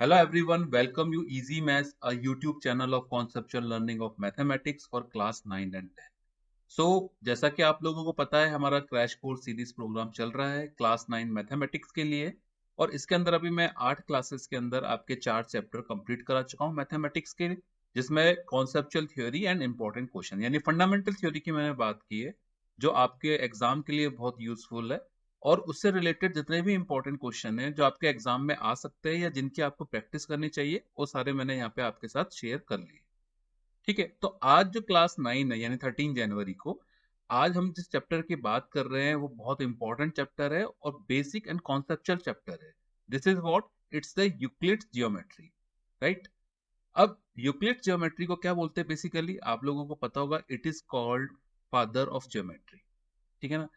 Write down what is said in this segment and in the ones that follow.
Hello everyone, welcome you Easy Maths, a YouTube channel of conceptual learning of mathematics for class 9 and 10. So जैसा कि आप लोगों को पता है हमारा क्रैश कोर्स सीरीज प्रोग्राम चल रहा है क्लास 9 मैथमेटिक्स के लिए और इसके अंदर अभी मैं 8 क्लासेस के अंदर आपके 4 चैप्टर कंप्लीट करा चुका हूं मैथमेटिक्स के, जिसमें conceptual theory and important question यानी फंडामेंटल थ्योरी की मैंने बात की है जो आपके एग्जाम के लिए बहुत यूजफुल है और उससे रिलेटेड जितने भी इंपॉर्टेंट क्वेश्चन हैं जो आपके एग्जाम में आ सकते हैं या जिनकी आपको प्रैक्टिस करनी चाहिए वो सारे मैंने यहाँ पे आपके साथ शेयर कर लिए। ठीक है, तो आज जो क्लास 9 है यानी 13 जनवरी को आज हम जिस चैप्टर की बात कर रहे हैं वो बहुत इंपॉर्टेंट चैप्टर है और बेसिक एंड कॉन्सेप्चुअल चैप्टर है। This is what it's the Euclid's geometry, right. अब यूक्लिड्स ज्योमेट्री को क्या बोलते हैं? बेसिकली आप लोगों को पता होगा, it is called father of geometry. ठीक है ना,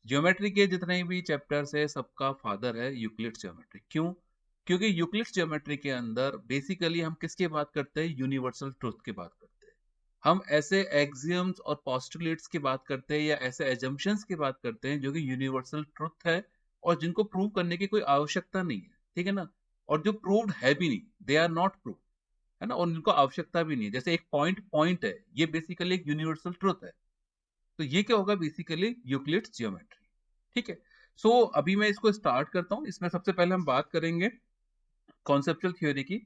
ज्योमेट्री के जितने भी चैप्टर्स है सबका फादर है यूक्लिड्स ज्योमेट्री। क्यों? क्योंकि यूक्लिड्स ज्योमेट्री के अंदर बेसिकली हम किसकी बात करते हैं? यूनिवर्सल ट्रुथ की बात करते हैं। हम ऐसे एक्सियम्स और पोस्टुलेट्स की बात करते हैं या ऐसे एजम्पशंस की बात करते हैं जो कि यूनिवर्सल ट्रुथ है और जिनको प्रूव करने की कोई आवश्यकता नहीं है। ठीक है ना, और जो प्रूव्ड है भी नहीं, दे आर नॉट प्रूव, है ना, और उनको आवश्यकता भी नहीं है। जैसे एक पॉइंट पॉइंट है, ये बेसिकली एक यूनिवर्सल ट्रुथ है। तो ये क्या होगा? Basically Euclid's geometry. ठीक है, सो अभी मैं इसको स्टार्ट करता हूं। इसमें सबसे पहले हम बात करेंगे कॉन्सेप्चुअल थ्योरी की।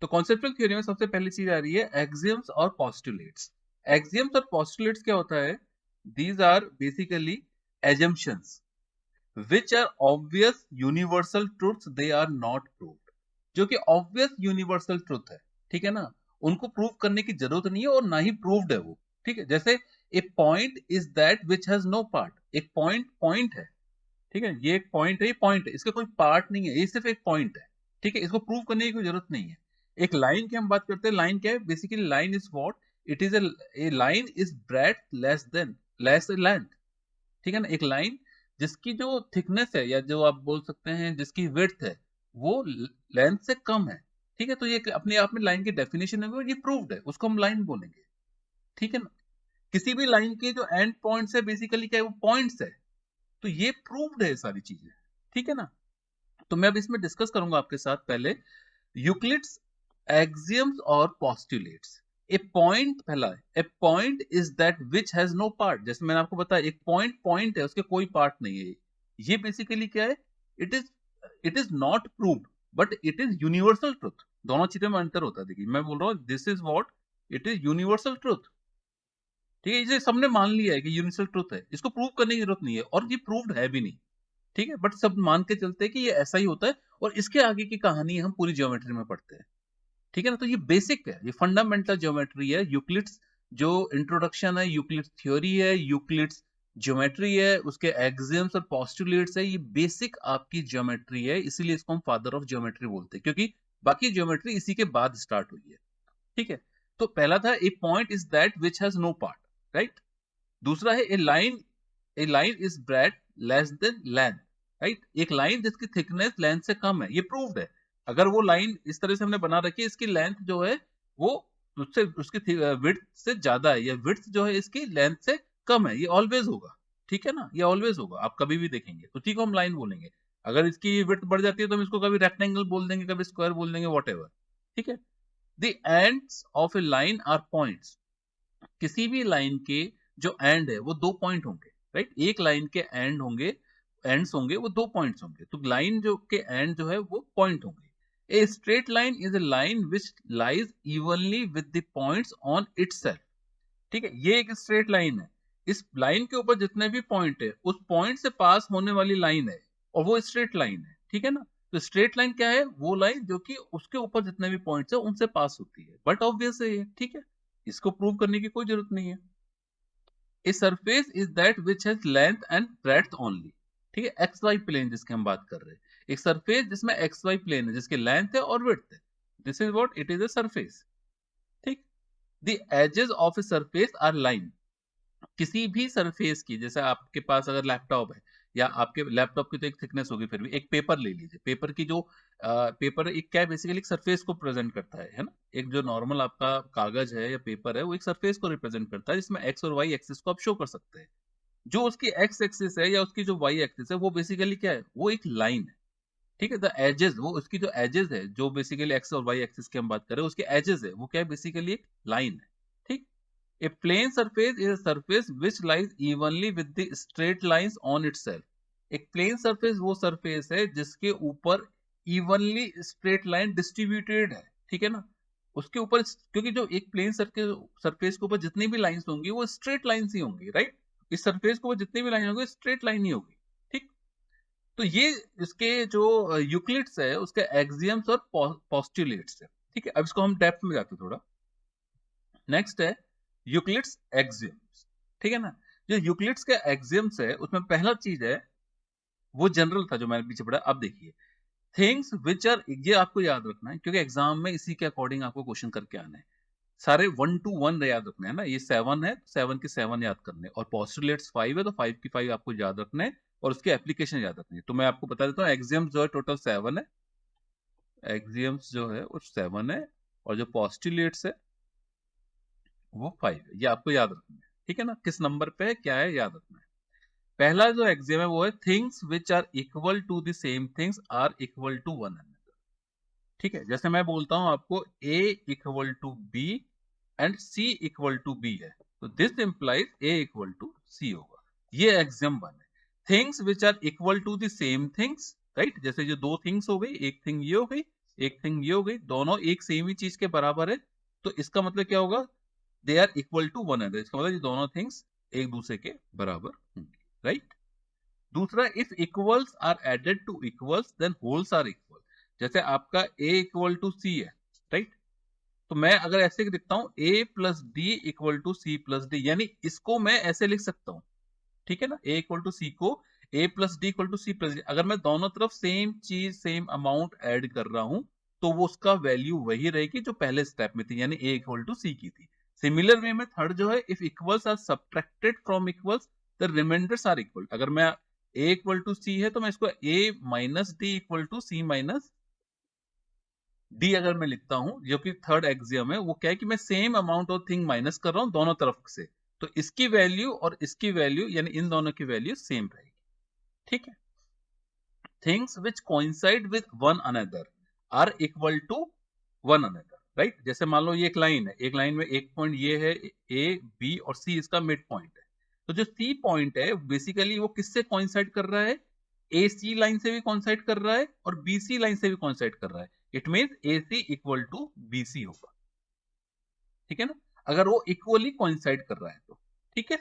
तो कॉन्सेप्चुअल थ्योरी में सबसे पहली चीज आ रही है एक्सियम्स और पोस्टुलेट्स। एक्सियम्स और पोस्टुलेट्स क्या होता है? These are basically assumptions which are obvious universal truths, they are not proved. जो कि ऑब्वियस यूनिवर्सल ट्रुथ है, ठीक है ना, उनको प्रूव करने की जरूरत नहीं है और ना ही प्रूव्ड है वो। ठीक है, जैसे a point is that which has no part. एक पॉइंट पॉइंट है, ठीक है, ये एक पॉइंट है, ये पॉइंट है, इसका कोई पार्ट नहीं है, ये सिर्फ एक पॉइंट है। ठीक है, इसको प्रूव करने की कोई जरूरत नहीं है। एक लाइन की हम बात करते हैं, लाइन क्या है? Basically line is what it is a line is breadth less length. ठीक है ना, एक लाइन जिसकी जो थिकनेस है या जो आप बोल सकते हैं जिसकी विड्थ है वो लेंथ से कम है। ठीक है, तो ये अपने आप में लाइन की डेफिनेशन है, वो ये प्रूव्ड है, उसको हम लाइन बोलेंगे। ठीक है ना, किसी भी लाइन के जो एंड पॉइंट्स है बेसिकली क्या है? वो पॉइंट्स है। तो ये प्रूव्ड है सारी चीजें। ठीक है ना, तो मैं अब इसमें डिस्कस करूंगा आपके साथ पहले यूक्लिड्स एक्सियम्स और पोस्टुलेट्स। ए पॉइंट पहला है, a point is that which has no part. जैसे मैंने आपको बताया एक पॉइंट पॉइंट है, उसके कोई पार्ट नहीं है। ये बेसिकली क्या है? It is not proved but it is universal truth. दोनों चीजों में अंतर होता है। देखिए मैं बोल रहा हूँ this is what it is universal truth. ठीक है, इसे सबने मान लिया है कि यूनिवर्सल ट्रुथ है, इसको प्रूव करने की जरूरत नहीं है और ये प्रूव्ड है भी नहीं। ठीक है, बट सब मान के चलते हैं कि ये ऐसा ही होता है और इसके आगे की कहानी हम पूरी ज्योमेट्री में पढ़ते हैं। ठीक है ना, तो ये बेसिक है, ये फंडामेंटल ज्योमेट्री है। यूक्लिड्स जो इंट्रोडक्शन है, यूक्लिड्स थ्योरी है, यूक्लिड्स ज्योमेट्री है, उसके एक्सियम्स और पोस्टुलेट्स है, ये बेसिक आपकी ज्योमेट्री है। इसीलिए इसको हम फादर ऑफ ज्योमेट्री बोलते हैं, क्योंकि बाकी ज्योमेट्री इसी के बाद स्टार्ट हुई है। ठीक है, तो पहला था a point is that which has no part, right. दूसरा है a line is breadthless than length, right. एक लाइन जिसकी थिकनेस लेंथ से कम है, ये प्रूव्ड है। अगर वो लाइन इस तरह से हमने बना रखी है, इसकी लेंथ जो है वो उससे उसकी विड्थ से ज्यादा है या विड्थ जो है इसकी लेंथ से कम है, ये ऑलवेज होगा। ठीक है ना, ये ऑलवेज होगा, आप कभी भी देखेंगे तो ठीक, हम लाइन बोलेंगे। अगर इसकी विड्थ बढ़ जाती है तो हम इसको कभी रेक्टेंगल बोल देंगे, कभी स्क्वायर बोल देंगे, वॉट एवर। ठीक है, the ends of a line are points. किसी भी लाइन के जो एंड है वो दो पॉइंट होंगे, राइट। एक लाइन के एंड होंगे, एंड्स होंगे, वो दो पॉइंट्स होंगे। तो लाइन जो के एंड जो है वो पॉइंट होंगे। ए straight line is a line which lies evenly with the points on itself. ठीक है, ये एक स्ट्रेट लाइन है, इस लाइन के ऊपर जितने भी पॉइंट है उस पॉइंट से पास होने वाली लाइन है और वो स्ट्रेट लाइन है। ठीक है ना, तो स्ट्रेट लाइन क्या है? वो लाइन जो कि उसके ऊपर जितने भी पॉइंट्स है उनसे पास होती है। बट ऑब्वियस है ये, ठीक है, इसको प्रूव करने की कोई जरूरत नहीं है। A surface is that which has length and breadth only. ठीक है, एक्स वाई प्लेन जिसकी हम बात कर रहे हैं, एक सरफेस जिसमें एक्स वाई प्लेन है, जिसकी लेंथ है और विड्थ है, this is what it is a surface. ठीक, the edges of a surface are line. किसी भी सरफेस की, जैसे आपके पास अगर लैपटॉप है या आपके लैपटॉप की तो एक थिकनेस होगी, फिर भी एक पेपर ले लीजिए, पेपर की जो पेपर एक क्या है? बेसिकली एक सरफेस को प्रेजेंट करता है ना। एक जो नॉर्मल आपका कागज है या पेपर है वो एक सरफेस को रिप्रेजेंट करता है, जिसमें एक्स और वाई एक्सिस को आप शो कर सकते हैं। जो उसकी एक्स एक्सिस है या उसकी जो वाई एक्सिस है वो बेसिकली क्या है? वो एक लाइन है। ठीक है, द एजेस, वो उसकी जो एजेस है, जो बेसिकली एक्स और वाई एक्सिस की हम बात कर रहे हैं, उसके एजेस है, वो क्या है, बेसिकली एक लाइन है। ठीक, a plane surface is a surface which lies evenly with the straight lines on itself. एक प्लेन सरफेस वो सरफेस है जिसके ऊपर इवनली स्ट्रेट लाइन डिस्ट्रीब्यूटेड है। ठीक है ना, उसके ऊपर, क्योंकि जो एक प्लेन सरफेस के ऊपर जितनी भी लाइंस होंगी वो स्ट्रेट लाइंस ही होंगी, राइट। इस सरफेस के ऊपर जितनी भी लाइन होंगी स्ट्रेट लाइन ही होगी। ठीक, तो ये इसके जो यूक्लिड्स है उसके एक्सियम्स और पोस्टुलेट्स है। ठीक है, अब इसको हम डेप्थ में जाते हैं थोड़ा। नेक्स्ट है यूक्लिड्स एक्सियम्स। ठीक है ना, जो यूक्लिड्स के एक्सियम्स है उसमें पहला चीज है, वो जनरल था जो मैंने पीछे पढ़ा। अब देखिए, थिंग्स विच आर, ये आपको याद रखना है क्योंकि एग्जाम में इसी के अकॉर्डिंग आपको क्वेश्चन करके आने हैं। सारे 1 to 1 याद रखने हैं ना, ये 7 है, 7 के 7 याद करने, और पोस्टुलेट्स 5 है तो 5 की 5 आपको याद रखने हैं, और उसके एप्लीकेशन याद रखनी है। तो मैं आपको बता देता हूँ, एक्सियम्स जो है टोटल 7 है, एक्सियम्स जो है वो 7 है, और जो पोस्टुलेट्स है वो 5 है। ये आपको याद रखना है। ठीक है ना, किस नंबर पे है, क्या है, याद रखना है। पहला जो एक्सियम है वो है things which are equal to the same things are equal to one another. ठीक है, जैसे मैं बोलता हूं आपको A equal to B and C equal to B है, तो this implies A equal to C होगा। ये एक्सियम 1 है। Things which are equal to the same things, right, जैसे जो दो थिंग्स हो गई, एक थिंग ये हो गई, एक थिंग ये हो गई, दोनों एक सेम ही चीज के बराबर है, तो इसका मतलब क्या होगा, they are equal to one another. इसका मतलब ये दोनों थिंग्स एक दूसरे के बराबर होंगे, राइट। दूसरा, if equals are added to equals then wholes are equal. जैसे आपका A इक्वल टू C है, राइट, तो मैं अगर ऐसे लिखता हूं A plus D equal to C plus D, यानी इसको मैं ऐसे लिख सकता हूं। ठीक है ना, A इक्वल टू C को A plus D equal to C plus D, अगर मैं दोनों तरफ सेम चीज सेम अमाउंट ऐड कर रहा हूं तो वो उसका वैल्यू वही रहेगी जो पहले स्टेप में थी, यानी A इक्वल टू C की थी। सिमिलर वे में थर्ड जो है, if equals are subtracted from equals the remainders are equal. अगर मैं A इक्वल टू C है तो मैं इसको A minus D equal to C minus D अगर मैं लिखता हूं, जो कि थर्ड एक्सियम है, वो क्या है कि मैं same amount of thing minus कर रहा हूं दोनों तरफ से, तो इसकी वैल्यू और इसकी वैल्यू यानी इन दोनों की वैल्यू सेम रहेगी। ठीक है, things which coincide with one another are equal to one another, right. जैसे मान लो ये एक लाइन है, एक लाइन में एक पॉइंट ये है A B और C इसका मिड पॉइंट है, तो जो C पॉइंट है बेसिकली वो किससे कोइंसाइड कर रहा है, AC लाइन से भी कोइंसाइड कर रहा है और BC लाइन से भी कोइंसाइड कर रहा है। It means AC equal to BC होगा। ठीक है ना, अगर वो इक्वली कोइंसाइड कर रहा है तो। ठीक है,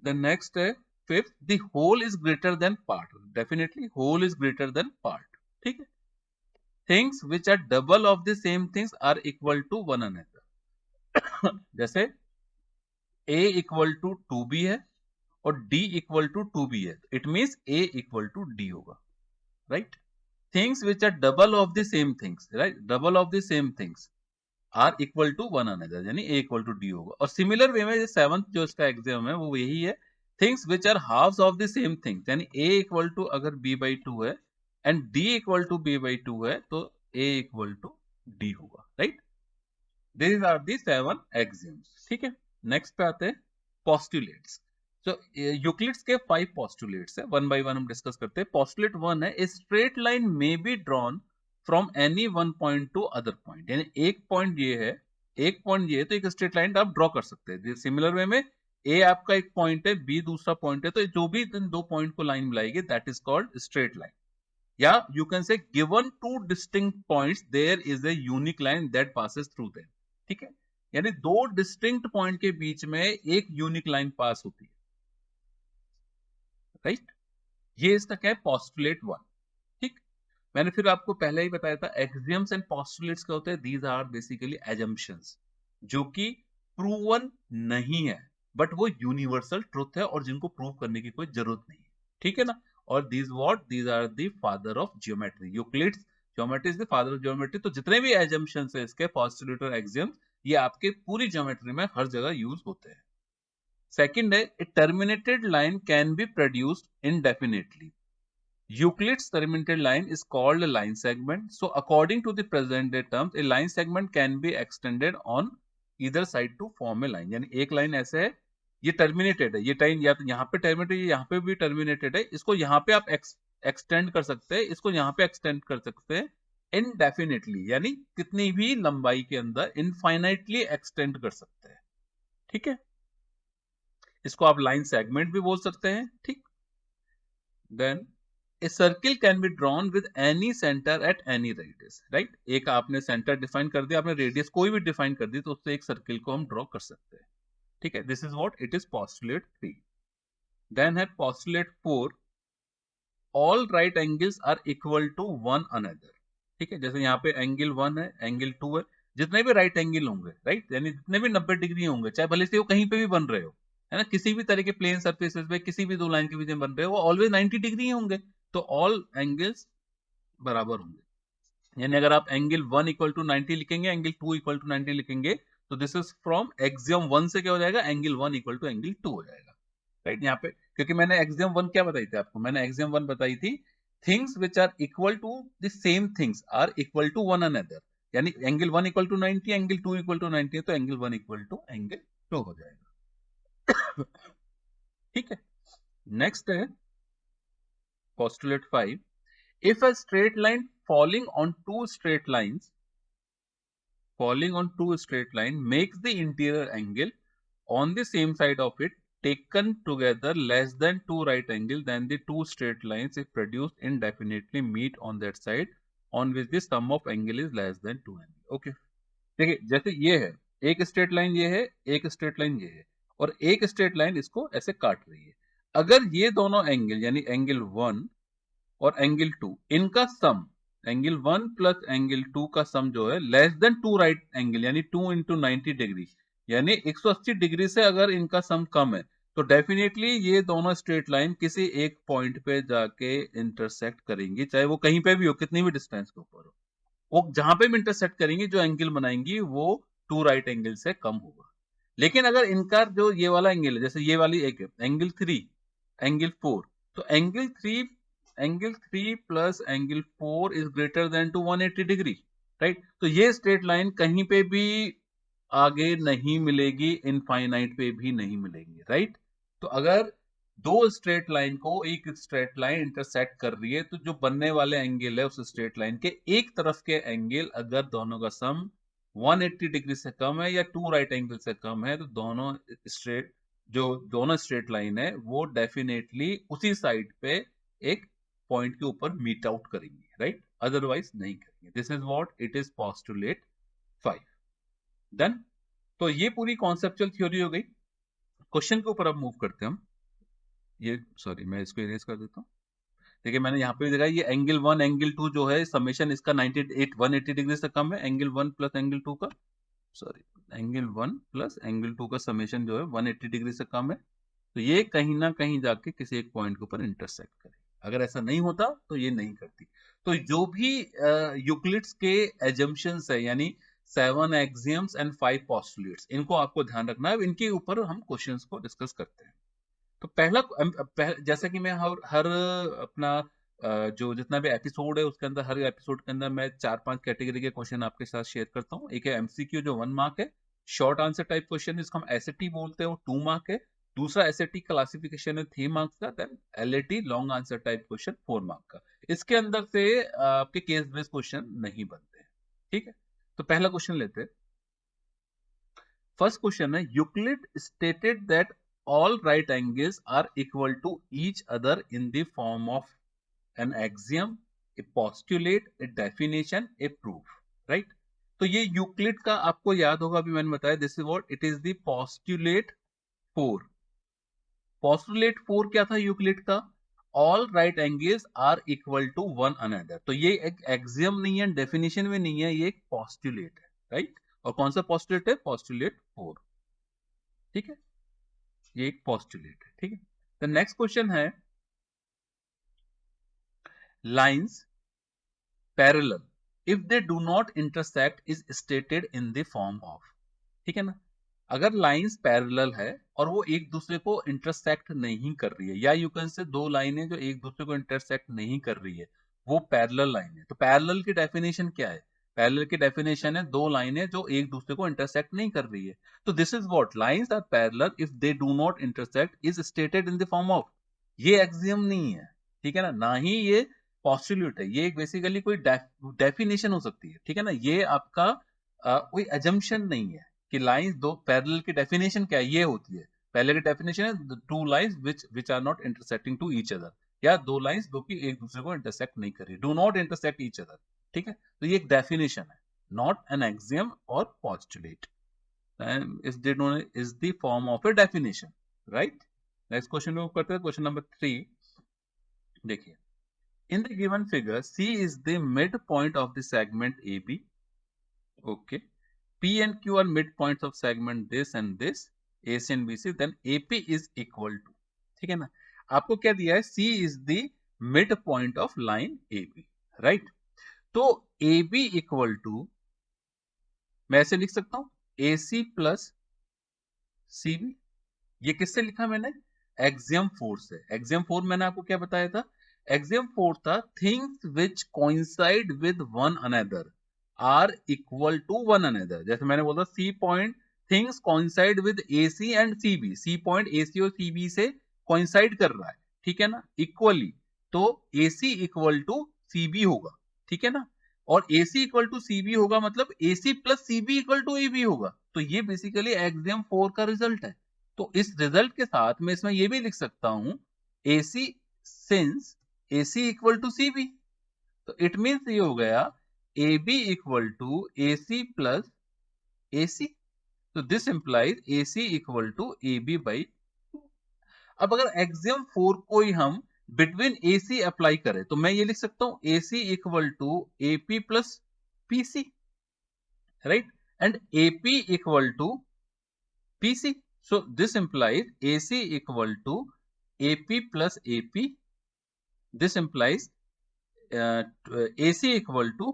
द नेक्स्ट है fifth, the whole is greater than part. Definitely whole is greater than part. ठीक है, things which are double of the same things are equal to one another. जैसे A इक्वल टू 2B है और D equal to 2B है, it means A equal to D होगा, right. Things which are double of the same things, right, double of the same things are equal to one another, यानी A equal to D होगा। और similar way में seventh जो इसका exam है वो यही है, things which are halves of the same things, यानी A इक्वल टू अगर B/2 है and D equal to B/2 है तो A इक्वल टू D होगा, right. These are the 7 axioms। ठीक है, नेक्स्ट पे आते हैं पोस्टुलेट्स। तो यूक्लिड्स के 5 पोस्टुलेट्स है, वन बाय वन हम डिस्कस करते हैं। पोस्टुलेट 1 है, ए straight line may be drawn from any one point two other point, यानी एक पॉइंट ये है, एक पॉइंट ये है तो एक स्ट्रेट लाइन आप ड्रॉ कर सकते हैं। सिमिलर वे में ए आपका एक पॉइंट है, बी दूसरा पॉइंट है, तो जो भी इन दो पॉइंट को लाइन मिलाएगी that is called straight line. या you can say given two distinct points there is a unique line that passes through them. ठीक है, यानी दो डिस्टिंक्ट पॉइंट के बीच में एक यूनिक लाइन पास होती है, राइट। ये इसका क्या है, पोस्टुलेट 1। ठीक, मैंने फिर आपको पहले ही बताया था एक्सियम्स एंड पोस्टुलेट्स क्या होते हैं, दीज आर बेसिकली एजम्पशंस जो कि प्रूवन नहीं है बट वो यूनिवर्सल ट्रुथ है और जिनको प्रूव करने की कोई जरूरत नहीं है। ठीक है ना, और these are the father of geometry. Euclid's geometry is the father of geometry. तो जितने भी एजम्पशंस है इसके, पोस्टुलेट और एक्सियम्स, ये आपके पूरी ज्योमेट्री में हर जगह यूज होते हैं। सेकंड है, a terminated line can be produced indefinitely. Euclid's terminated line is called a line segment. So according to the present day terms, a line segment can be extended on either side to form a line. यानी एक line ऐसे है, ये terminated है, ये time या तो यहाँ पे टर्मिनेटेड है, यहाँ पे भी टर्मिनेटेड है, इसको यहाँ पे आप एक्सटेंड कर सकते हैं, इसको यहाँ पे एक्सटेंड कर सकते हैं इनडेफिनेटली, यानी कितनी भी लंबाई के अंदर इनफाइनाइटली एक्सटेंड कर सकते हैं। ठीक है, इसको आप लाइन सेगमेंट भी बोल सकते हैं। ठीक, then a circle can be drawn with any centre at any radius, right. एक आपने सेंटर डिफाइन कर दिया, आपने रेडियस कोई भी डिफाइन कर दी, तो उससे एक सर्किल को हम ड्रॉ कर सकते हैं। ठीक है, this is what it is postulate 3। Then है postulate 4, all right angles are equal to one another. ठीक है, जैसे यहाँ पे एंगल 1 है, एंगल 2 है, जितने भी राइट एंगल होंगे, राइट, यानी जितने भी 90 डिग्री होंगे, चाहे भले से वो कहीं पे भी बन रहे हो, है ना, किसी भी तरह के प्लेन सरफेसेस पे किसी भी दो लाइन के बीच में बन रहे हो, वो ऑलवेज 90 डिग्री होंगे, तो ऑल एंगल्स बराबर होंगे। यानी अगर आप एंगल 1 इक्वल टू 90 लिखेंगे, एंगल 2 इक्वल टू 90 लिखेंगे, तो दिस इज फ्रॉम एक्सियम 1 से क्या हो जाएगा, एंगल 1 इक्वल टू एंगल 2 हो जाएगा, राइट। यहाँ पे क्योंकि मैंने एक्सियम 1 क्या बताई थी आपको, मैंने एक्सियम 1 बताई थी things which are equal to the same things are equal to one another, यानी angle 1 equal to 90, angle 2 equal to 90 है, तो एंगल 1 इक्वल टू एंगल 2 हो जाएगा। ठीक है, नेक्स्ट है postulate 5, if a straight line falling on two straight lines makes the interior angle on the same side of it taken together less than two right angle, then the two straight lines if produced indefinitely meet on that side on which the sum of angle is less than two angle। okay, देखिए जैसे ये है, एक straight line ये है, एक straight line ये है, और एक स्ट्रेट लाइन इसको ऐसे काट रही है। अगर ये दोनों एंगल यानी एंगल 1 और एंगल 2 इनका सम, एंगल 1 प्लस एंगल 2 का सम जो है less than two right angle, यानी 2 इंटू 90 डिग्री, यानी 180 डिग्री से अगर इनका सम कम है, तो डेफिनेटली ये दोनों स्ट्रेट लाइन किसी एक पॉइंट पे जाके इंटरसेक्ट करेंगी, चाहे वो कहीं पे भी हो, कितनी भी डिस्टेंस के ऊपर हो, वो जहां पे भी इंटरसेक्ट करेंगी, जो एंगल बनाएंगी वो टू राइट एंगल से कम होगा। लेकिन अगर इनका जो ये वाला एंगल है, जैसे ये वाली एक है एंगल 3, एंगल 4, तो angle 3 plus angle 4 is greater than two 180 degree, right. तो ये स्ट्रेट लाइन कहीं पे भी आगे नहीं मिलेगी, इनफाइनाइट पे भी नहीं मिलेगी, राइट। तो अगर दो स्ट्रेट लाइन को एक स्ट्रेट लाइन इंटरसेक्ट कर रही है, तो जो बनने वाले एंगल है उस स्ट्रेट लाइन के एक तरफ के एंगल अगर दोनों का सम 180 डिग्री से कम है या टू राइट एंगल से कम है, तो दोनों स्ट्रेट लाइन है वो डेफिनेटली उसी साइड पे एक पॉइंट के ऊपर मीट आउट करेंगे, राइट, अदरवाइज नहीं करेंगे। This is what it is postulate 5। Done, तो ये पूरी कॉन्सेप्चुअल थ्योरी हो गई। क्वेश्चन के ऊपर अब मूव करते हैं हम। ये सॉरी, मैं इसको इरेज कर देता हूँ। देखिए मैंने यहाँ पे देखा ये एंगल 1 एंगल 2 जो है समेशन इसका 180 डिग्री से कम है, एंगल 1 प्लस एंगल 2 का, सॉरी, एंगल 1 प्लस एंगल 2 का समेशन जो है 180 डिग्री से कम है, तो ये कहीं ना कहीं जाके किसी एक पॉइंट के ऊपर इंटरसेक्ट करे। अगर ऐसा नहीं होता तो ये नहीं करती। तो जो भी यूक्लिड्स के एजम्पशंस है, यानी 7 एक्सियम्स एंड 5 पोस्टुलेट्स, इनको आपको ध्यान रखना है, इनके ऊपर हम क्वेश्चंस को डिस्कस करते हैं। तो जैसा कि मैं हर अपना जो जितना भी एपिसोड है उसके अंदर, हर एपिसोड के अंदर मैं 4-5 कैटेगरी के क्वेश्चन आपके साथ शेयर करता हूँ। एक है एमसीक्यू जो 1 मार्क है, शॉर्ट आंसर टाइप क्वेश्चन जिसको हम एसएटी बोलते हैं वो 2 मार्क है, दूसरा एसएटी क्लासिफिकेशन है 3 मार्क्स का, then LAT long answer type question 4 mark का। इसके अंदर से आपके केस बेस्ड क्वेश्चन नहीं बनते हैं। ठीक है, तो पहला क्वेश्चन लेते हैं। फर्स्ट क्वेश्चन है, Euclid stated that all right angles are equal to each other in the form of an axiom, a postulate, a definition, a proof, right। तो ये यूक्लिड का आपको याद होगा, अभी मैंने बताया, this is what it is the postulate 4। Postulate 4 क्या था यूक्लिड का, all right angles are equal to one another. तो ये एक एक्सियम नहीं है, डेफिनेशन में नहीं है, ये एक पोस्टुलेट है, राइट। और कौन सा पोस्टुलेट है, पोस्टुलेट 4। ठीक है, ये एक पोस्टुलेट है। ठीक है, द नेक्स्ट क्वेश्चन है, lines parallel if they do not intersect is stated in the form of. ठीक है ना, अगर लाइंस पैरेलल है और वो एक दूसरे को इंटरसेक्ट नहीं कर रही है, या यू कैन से दो लाइनें जो एक दूसरे को इंटरसेक्ट नहीं कर रही है, वो पैरेलल लाइन है। तो पैरेलल की डेफिनेशन क्या है, पैरेलल की डेफिनेशन है दो लाइनें जो एक दूसरे को इंटरसेक्ट नहीं कर रही है। तो this is what lines are parallel if they do not intersect is stated in the form of, ये एक्सियम नहीं है। ठीक है ना ही ये पोस्टुलेट है, ये एक बेसिकली कोई डेफिनेशन हो सकती है, ठीक है ना। ये आपका कोई एजम्पशन नहीं है कि लाइंस दो पैरेलल की डेफिनेशन क्या है, ये होती है। पहले की डेफिनेशन है two lines which are not intersecting to each other, या दो लाइंस जो कि एक दूसरे को इंटरसेक्ट नहीं कर रही, do not intersect each other, ठीक है। तो ये एक डेफिनेशन है, नॉट एन एक्सियम और postulate, is the form of a definition, right? Next question को करते हैं, क्वेश्चन नंबर 3। देखिए, in the given figure C is the midpoint of the segment AB, okay, P and Q are midpoints of segment this and this, AC and BC, then AP is equal to, ठीक है ना। आपको क्या दिया है, C is the midpoint of line AB, right? तो AB equal to, मैं ऐसे लिख सकता हूं, AC प्लस CB। ये किससे लिखा मैंने, एक्सियम 4 से। एक्सियम 4 मैंने आपको क्या बताया था, एक्सियम 4 था things which coincide with one another are equal to one another. जैसे मैंने बोला C point things coincide with AC and CB, C point AC और सीबी से कोइंसाइड कर रहा है, ठीक है ना, इक्वली। तो एसी इक्वल टू सीबी होगा, ठीक है ना, और AC इक्वल टू सीबी होगा, मतलब AC plus CB equal to AB होगा। तो ये बेसिकली एक्सियम 4 का रिजल्ट है। तो इस रिजल्ट के साथ मैं इसमें ये भी लिख सकता हूं, AC since AC equal to CB, तो इट मींस ये हो गया AB equal to AC plus AC। तो this implies AC equal to AB by 2। अब अगर एक्सियम 4 को ही हम बिटवीन AC अप्लाई करें तो मैं ये लिख सकता हूं AC equal to AP plus PC, right, and AP equal to PC। So this implies AC equal to AP plus AP. This implies AC equal to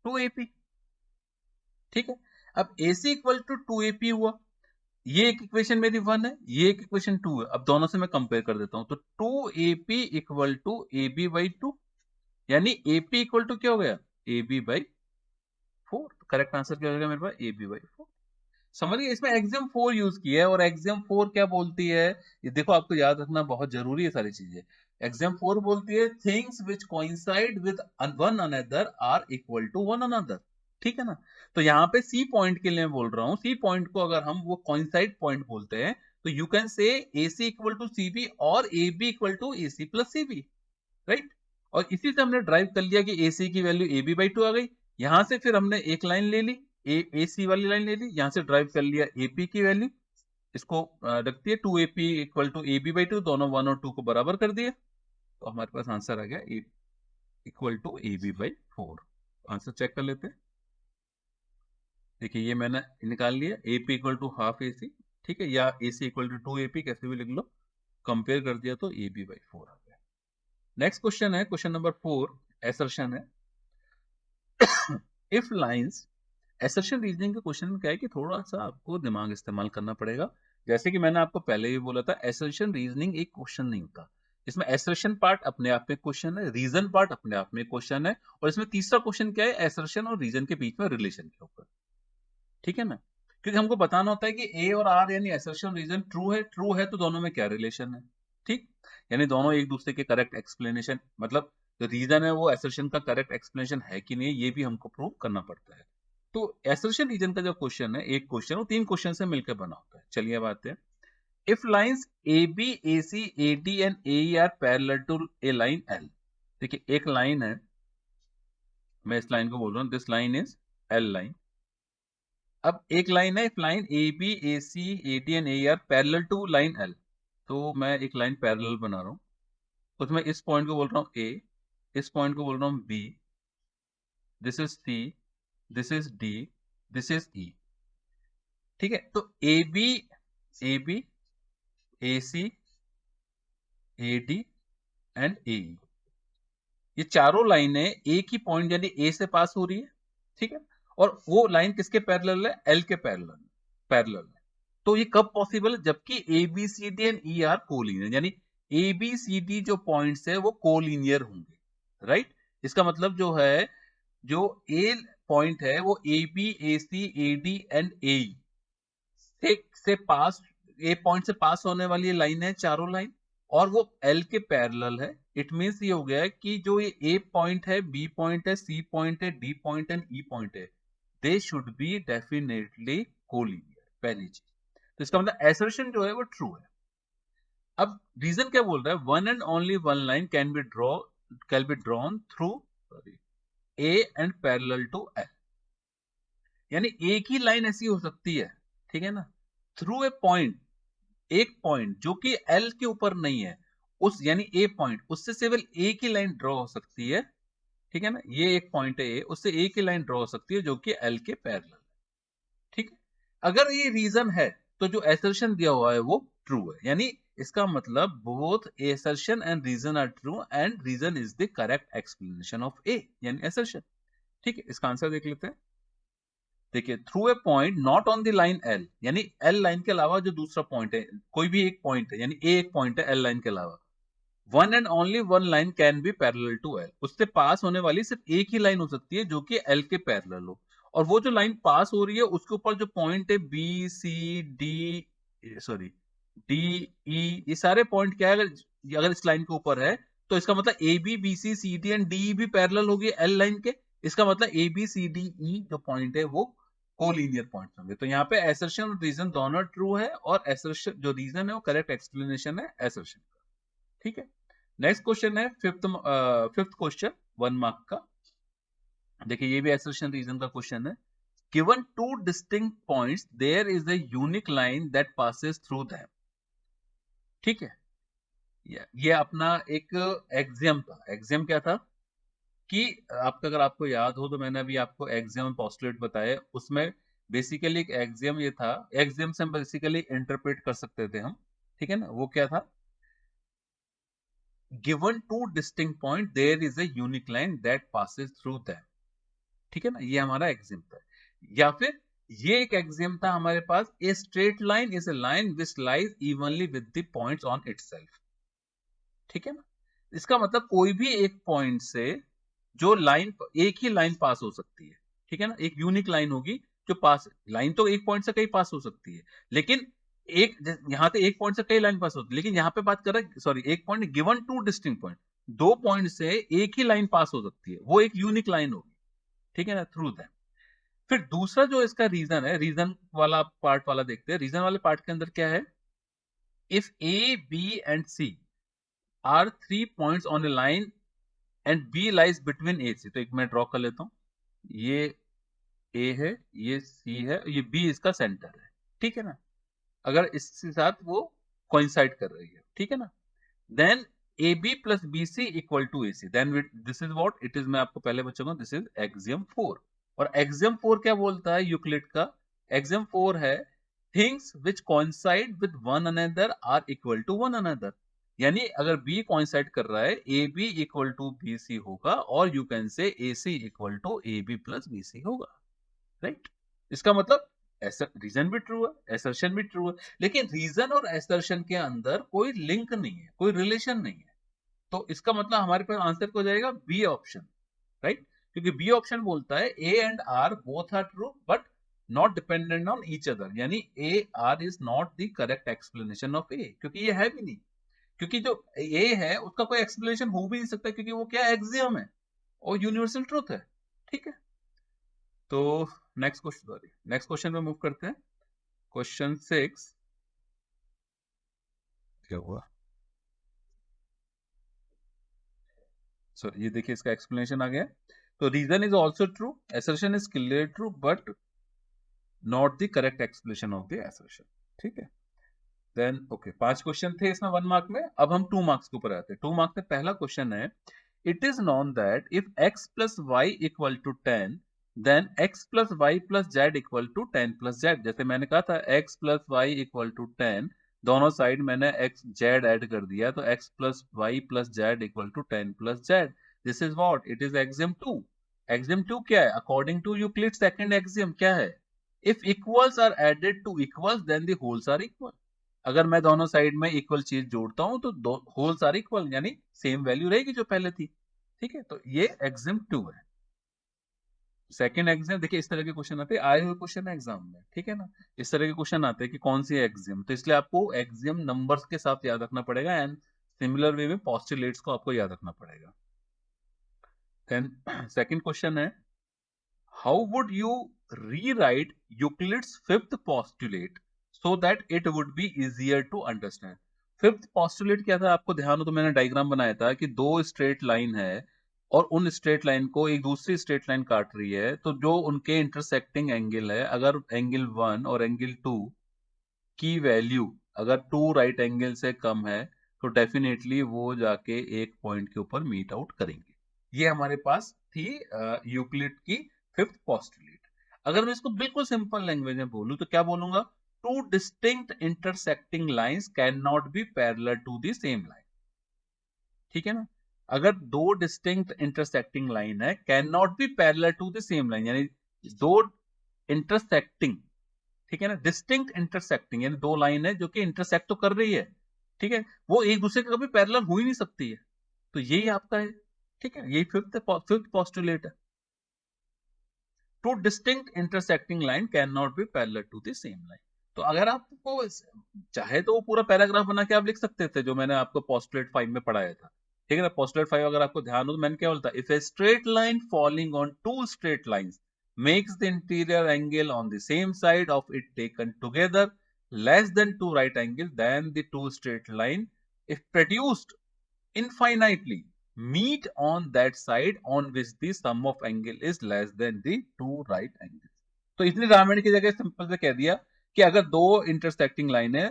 2AP, ठीक है। अब AC equal to 2AP हुआ, ये एक equation मेरी 1 है, ये एक इक्वेशन 2 है। अब दोनों से मैं कंपेयर कर देता हूं, तो 2AP equal to AB by 2, यानी AP इक्वल टू क्या हो गया, AB बाई 4। करेक्ट आंसर क्या हो जाएगा मेरे पास, AB बाई 4। समझिए, इसमें एक्सियम 4 यूज किया है, और एक्सियम 4 क्या बोलती है, ये देखो आपको याद रखना बहुत जरूरी है सारी चीजें। एक्सियम 4 बोलती है things which coincide with one another are equal to one another, ठीक है ना। तो यहाँ पे सी पॉइंट के लिए मैं बोल रहा हूँ, सी पॉइंट को अगर हम वो कोइंसाइड पॉइंट बोलते हैं, तो you can say AC equal to CB और AB equal to AC plus CB, right. और इसी से हमने ड्राइव कर लिया कि AC की वैल्यू AB बाई 2 आ गई। यहां से फिर हमने एक लाइन ले ली, AC वाली लाइन ले ली, यहां से ड्राइव कर लिया AP की वैल्यू, इसको रखती है 2AP equal to AB by 2, दोनों 1 और 2 को बराबर कर दिए, तो हमारे पास आंसर आ गया equal to AB by 4। Answer check कर लेते हैं। देखिए, ये मैंने निकाल लिया, AP equal to half AC, ठीक है, या AC इक्वल टू 2AP, कैसे भी लिख लो, कंपेयर कर दिया तो AB बाई 4 आ गया। नेक्स्ट क्वेश्चन है, क्वेश्चन नंबर 4, एसर्शन है, इफ लाइंस। एसर्शन रीजनिंग के क्वेश्चन में क्या है कि थोड़ा सा आपको दिमाग इस्तेमाल करना पड़ेगा। जैसे कि मैंने आपको पहले भी बोला था, एसर्शन रीजनिंग एक क्वेश्चन नहीं होता, इसमें एसर्शन पार्ट अपने आप में क्वेश्चन है, रीजन पार्ट अपने आप में क्वेश्चन है, और इसमें तीसरा क्वेश्चन क्या है, एसर्शन और रीजन के बीच में रिलेशन के ऊपर, ठीक है ना। क्योंकि हमको बताना होता है कि ए और आर यानी एसर्शन रीजन ट्रू है तो दोनों में क्या रिलेशन है, ठीक, यानी दोनों एक दूसरे के करेक्ट एक्सप्लेनेशन, मतलब जो रीजन है वो एसर्शन का करेक्ट एक्सप्लेनेशन है कि नहीं, ये भी हमको प्रूव करना पड़ता है। तो एसर्शन रीजन का जो क्वेश्चन है, एक क्वेश्चन वो 3 क्वेश्चन से मिलकर बना होता है। चलिए अब आते हैं, if lines AB AC AD and AE are parallel to a line L। देखिए, एक लाइन है, मैं इस लाइन को बोल रहा हूं, this line is L line. अब एक लाइन है, if line AB AC AD and AE are parallel to line L, तो मैं एक लाइन पैरेलल बना रहा हूं, तो मैं इस पॉइंट को बोल रहा हूं A, इस पॉइंट को बोल रहा हूं B, this is C, this is D, this is E, ठीक है। तो AB AC AD and AE, ये चारों लाइनें एक ही पॉइंट यानी A से पास हो रही है, ठीक है, और वो लाइन किसके पैरेलल है, L के पैरेलल है। तो ये कब पॉसिबल है, जबकि ABCD and E are collinear, यानी ABCD जो पॉइंट्स है वो कोलिनियर होंगे, राइट। इसका मतलब जो है, जो A पॉइंट है वो AB AC AD and AE से पास, ए पॉइंट से पास होने वाली लाइन है, चारों लाइन और वो L के पैरेलल है, इट मीन्स ये हो गया है कि जो ये A पॉइंट है, B पॉइंट है, C पॉइंट है, D point and E point है, they should be definitely collinear, पहली चीज। तो इसका मतलब एसर्शन जो है वो ट्रू है। अब रीजन क्या बोल रहा है, one and only one line can be drawn through A and parallel to L, यानी एक ही लाइन ऐसी हो सकती है, ठीक है ना, थ्रू ए पॉइंट, एक पॉइंट जो कि L के ऊपर नहीं है, उस यानी A पॉइंट, उससे केवल एक ही लाइन ड्रॉ हो सकती है, ठीक है ना, ये एक पॉइंट है A, उससे एक ही लाइन ड्रॉ हो सकती है जो कि L के पैरेलल, ठीक है। अगर ये रीजन है तो जो एसर्शन दिया हुआ है वो ट्रू है, यानी इसका मतलब both assertion and reason are true and reason is the correct explanation of A, यानी एसर्शन, ठीक है। इसका आंसर देख लेते हैं। देखिए, through a point not on the line L, यानी एल लाइन के अलावा जो दूसरा पॉइंट है, कोई भी एक पॉइंट है, यानी ए एक पॉइंट है एल लाइन के अलावा, one and only one line can be parallel to L, उससे पास होने वाली सिर्फ एक ही लाइन हो सकती है जो कि एल के पैरेलल हो, और वो जो लाइन पास हो रही है उसके ऊपर जो पॉइंट है B C D, sorry D E, ये सारे पॉइंट क्या है, अगर इस लाइन के ऊपर है तो इसका मतलब A B B C C D and D भी पैरेलल होगी एल लाइन के, इसका मतलब A B C D E जो पॉइंट है वो कोलिनियर पॉइंट्स होंगे। तो यहाँ पे एसर्शन और रीजन दोनों ट्रू है, और एसर्शन जो रीजन है वो करेक्ट एक्सप्लेनेशन है एसर्शन का, ठीक है। नेक्स्ट क्वेश्चन है फिफ्थ क्वेश्चन, 1 मार्क का। देखिए, ये भी एसर्शन रीजन का क्वेश्चन है। Given two distinct points there is a unique line that passes through them, ठीक है। ये अपना एक एक्सियम था। एक्सियम क्या था कि आपका, अगर आपको याद हो तो मैंने अभी आपको एक्सियम पोस्टुलेट बताया, उसमें बेसिकली एक एक्सियम ये था, एक्सियम से हम बेसिकली इंटरप्रेट कर सकते थे हम, ठीक है ना। वो क्या था, given two distinct point there is a unique line that passes through them, ठीक है ना, ये हमारा एक्सियम था। या फिर ये एक एक्सियम था हमारे पास, a straight line is a line which lies evenly with the points on itself, ठीक है ना। इसका मतलब कोई भी एक पॉइंट से जो लाइन, एक ही लाइन पास हो सकती है, ठीक है ना, एक यूनिक लाइन होगी जो पास, लाइन तो एक पॉइंट से कई पास हो सकती है, लेकिन एक, यहां पे एक पॉइंट से कई लाइन पास होती है, लेकिन यहां पे बात कर रहे हैं, सॉरी, एक point given two distinct point, दो पॉइंट से एक ही लाइन पास हो सकती है, वो एक यूनिक लाइन होगी, ठीक है ना, थ्रू दैट। फिर दूसरा जो इसका रीजन है, रीजन वाला पार्ट वाला देखते हैं। रीजन वाले पार्ट के अंदर क्या है, if A B and C are three points on a line and B lies between A C, तो एक मैं ड्रॉ कर लेता हूं, ये ए है, ये सी है, ये बी इसका सेंटर है, ठीक है ना, अगर इसके साथ वो कोइंसाइड कर रही है, ठीक है ना, then A B plus B C equal to A C, then this is what it is, मैं आपको पहले बच्चों दिस इज एक्सियम 4। और एक्सियम 4 क्या बोलता है यूक्लिड का, एक्सियम 4 है things which coincide with one another are equal to one another, यानी अगर बी कोइंसाइड कर रहा है A B equal to B C होगा, और you can say A C equal to A B plus B C होगा, right. इसका मतलब ऐसा रीजन भी ट्रू है, एसर्शन भी ट्रू है, लेकिन रीजन और एसर्शन के अंदर कोई लिंक नहीं है, कोई रिलेशन नहीं है, तो इसका मतलब हमारे पास आंसर हो जाएगा बी ऑप्शन, राइट। क्योंकि बी ऑप्शन बोलता है A and R both are true but not dependent on each other, यानी A R is not the correct explanation of A, क्योंकि ये है भी नहीं, क्योंकि जो ए है उसका कोई एक्सप्लेनेशन हो भी नहीं सकता, क्योंकि वो क्या एक्सियम है और यूनिवर्सल ट्रूथ है, ठीक है। तो नेक्स्ट क्वेश्चन पे मूव करते हैं। क्वेश्चन 6 क्या हुआ, सो ये देखिए इसका एक्सप्लेनेशन आ गया। तो reason is also true, assertion is clear true but not the correct explanation of the assertion, ठीक है। देन ओके, 5 क्वेश्चन थे इसमें 1 मार्क में। अब हम 2 मार्क्स के ऊपर आते हैं। 2 मार्क्स में पहला क्वेश्चन है, it is known that if x plus Y equal to 10 then x plus Y plus Z equal to 10 plus Z. जैसे मैंने कहा था x plus Y equal to 10, दोनों साइड मैंने x जेड ऐड कर दिया, तो x plus Y plus Z equal to 10 plus Z. This is what it is axiom 2। Axiom 2 क्या है, according to Euclid second axiom क्या है, if equals are added to equals then the wholes are equal. अगर मैं दोनों side में equal चीज जोड़ता हूं तो दो होल्स आर इक्वल, यानी सेम वैल्यू रहेगी जो पहले थी, ठीक है। तो ये एक्सियम 2 है। सेकंड एक्सियम, देखिए इस तरह के क्वेश्चन आते हैं, आए हुए क्वेश्चन है एग्जाम में, ठीक है ना, इस तरह के क्वेश्चन आते हैं कि कौन सी एक्सियम, तो इसलिए आपको एक्सियम नंबर्स के साथ याद रखना पड़ेगा एंड सिमिलर वे में पोस्टुलेट्स को आपको याद रखना पड़ेगा। देन सेकंड क्वेश्चन है, how would you rewrite Euclid's fifth postulate so that it would be easier to understand. Fifth postulate क्या था, आपको ध्यान हो तो मैंने डायग्राम बनाया था कि दो स्ट्रेट लाइन है और उन स्ट्रेट लाइन को एक दूसरी स्ट्रेट लाइन काट रही है, तो जो उनके इंटरसेक्टिंग एंगल है, अगर एंगल 1 और एंगल 2 की वैल्यू अगर 2 राइट एंगल से कम है तो डेफिनेटली वो जाके एक पॉइंट के ऊपर मीट आउट करेंगे। ये हमारे पास थी यूक्लिड की फिफ्थ पोस्टुलेट। अगर मैं इसको बिल्कुल सिंपल लैंग्वेज में बोलूं तो क्या बोलूंगा, two distinct intersecting lines can not be parallel to the same line. ठीक है ना, अगर दो डिस्टिंक्ट इंटरसेक्टिंग लाइन है can not be parallel to the same line, यानी दो इंटरसेक्टिंग, ठीक है ना, डिस्टिंक्ट इंटरसेक्टिंग यानी दो लाइन है जो कि इंटरसेक्ट तो कर रही है, ठीक है, वो एक दूसरे के कभी पैरेलल हो ही नहीं सकती है, तो यही आपका है। ठीक है, यही फिफ्थ पोस्टुलेट है, two distinct intersecting line can not be parallel to the same line. तो अगर आपको चाहे तो वो पूरा पैराग्राफ बना के आप लिख सकते थे जो मैंने आपको पोस्टुलेट 5 में पढ़ाया था। ठीक है ना, पोस्टुलेट 5 अगर आपको ध्यान हो तो मैंने क्या बोलता, if a straight line following on two straight lines makes the interior angle on the same side of it taken together less than 2 right angles, then the two straight line if produced infinitely meet on that side on which the sum of angle is less than the 2 right angles। तो इतनी रामायण की जगह simple से कह दिया कि अगर दो इंटरसेक्टिंग लाइन है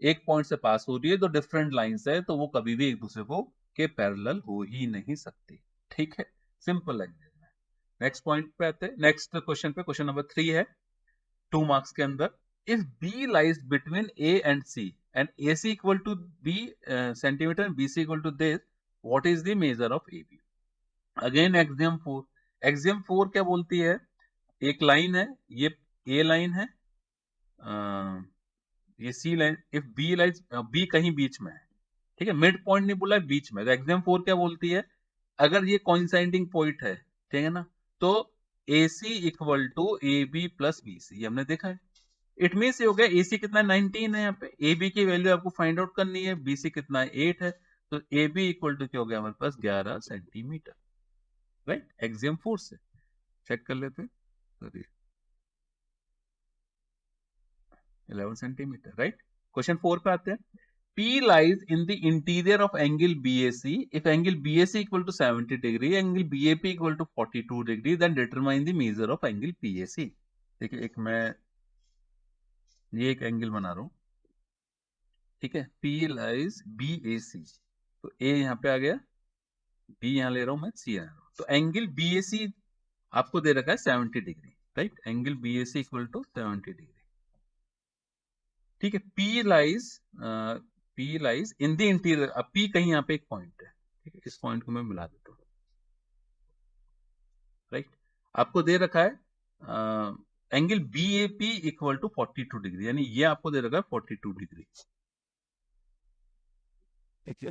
एक पॉइंट से पास हो रही है, तो डिफरेंट लाइंस है, तो वो कभी भी एक दूसरे को के पैरेलल हो ही नहीं सकती। ठीक है, सिंपल लैंग्वेज। नेक्स्ट पॉइंट पे आते हैं, नेक्स्ट क्वेश्चन पे, क्वेश्चन नंबर 3 है 2 मार्क्स के अंदर, if B lies between A and C and A C equal to B centimetre and B C equal to this, what is the measure of A B. Again axiom 4, axiom 4 क्या बोलती है, एक line है, ये ए line है, ये C line, if B lies, B कहीं बीच में है, ठीक है, मिड पॉइंट नहीं बोला है, बीच में, तो एक्सियम 4 क्या बोलती है, अगर ये कोइंसाइडिंग पॉइंट है, ठीक है ना, तो A C equal to A B plus B C, हमने देखा है। इट मीन से हो गया ए सी कितना 19 है, यहाँ पे ए बी की वैल्यू आपको फाइंड आउट करनी है, बी सी कितना है 8 है, तो ए बी इक्वल टू क्या हो गया हमारे पास 11 सेंटीमीटर, राइट, एक्सियम 4 से चेक कर लेते हैं, सॉरी 11 सेंटीमीटर, राइट। क्वेश्चन 4 पे आते हैं, P lies in the interior of angle BAC. If angle BAC equal to 70 degree, angle BAP equal to 42 degree, then determine the measure of angle PAC। देखिए, एक मैं ये एक एंगल बना रहा हूं, ठीक है, P lies BAC, तो A यहाँ पे आ गया, B यहाँ ले रहा हूं मैं, C यहाँ ले रहा हूं, तो एंगल BAC आपको दे रखा है 70 degree, right, angle BAC equal to 70 degree, ठीक है। P lies in the interior, अब P कहीं यहाँ पे एक पॉइंट है, ठीक है, इस पॉइंट को मैं मिला देता हूँ, राइट, आपको दे रखा है angle BAP equal to 42 degree, यानी ये आपको दे रखा है 42 डिग्री, ठीक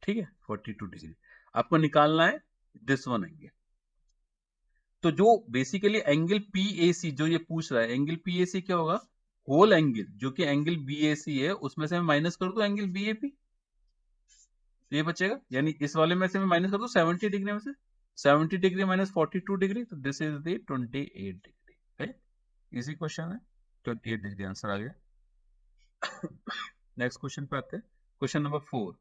है, 42 डिग्री आपको निकालना है दिस वन एंगल। तो जो बेसिकली एंगल PAC जो ये पूछ रहा है, एंगल PAC क्या होगा, होल एंगल जो कि एंगल BAC है उसमें से मैं माइनस कर दूं एंगल BAP, ये बचेगा, यानी इस वाले में से मैं माइनस कर दूं 70 डिग्री में से 70 डिग्री माइनस 42 डिग्री, तो this is the 28 degree, right, easy question है, 28 डिग्री आंसर आ गया। नेक्स्ट क्वेश्चन पे आते हैं, question number 4,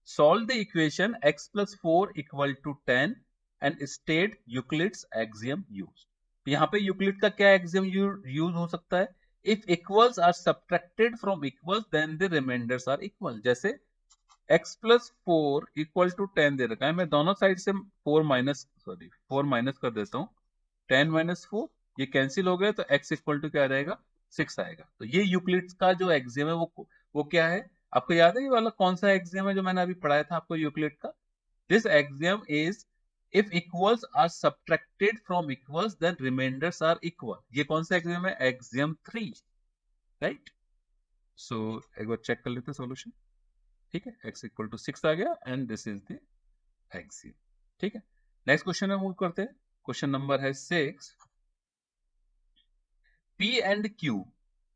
solve the equation x plus 4 equal to 10 and state Euclid's axiom use. यहाँ पे यूक्लिड का क्या एक्सियम यूज हो सकता है, if equals are subtracted from equals then the remainders are equal, जैसे x प्लस 4 इक्वल टू 10 दे रखा है, मैं दोनों साइड से 4 माइनस कर देता हूँ, 10 माइनस 4 ये कैंसिल हो गया, तो x इक्वल टू क्या रहेगा 6 आएगा। तो ये यूक्लिड्स का जो एक्सियम है वो क्या है, आपको याद है ये वाला कौन सा एक्सियम है जो मैंने अभी पढ़ाया था आपको यूक्लिड का, this axiom is if equals are subtracted from equals then remainders are equal, ये कौन सा एक्सियम है, एक्सियम 3, राइट। सो एक बार चेक कर लेते हैं सॉल्यूशन, ठीक है, x इक्वल टू 6 आ गया and this is the axiom, ठीक है। नेक्स्ट क्वेश्चन में मूव करते हैं, क्वेश्चन नंबर है 6, P and Q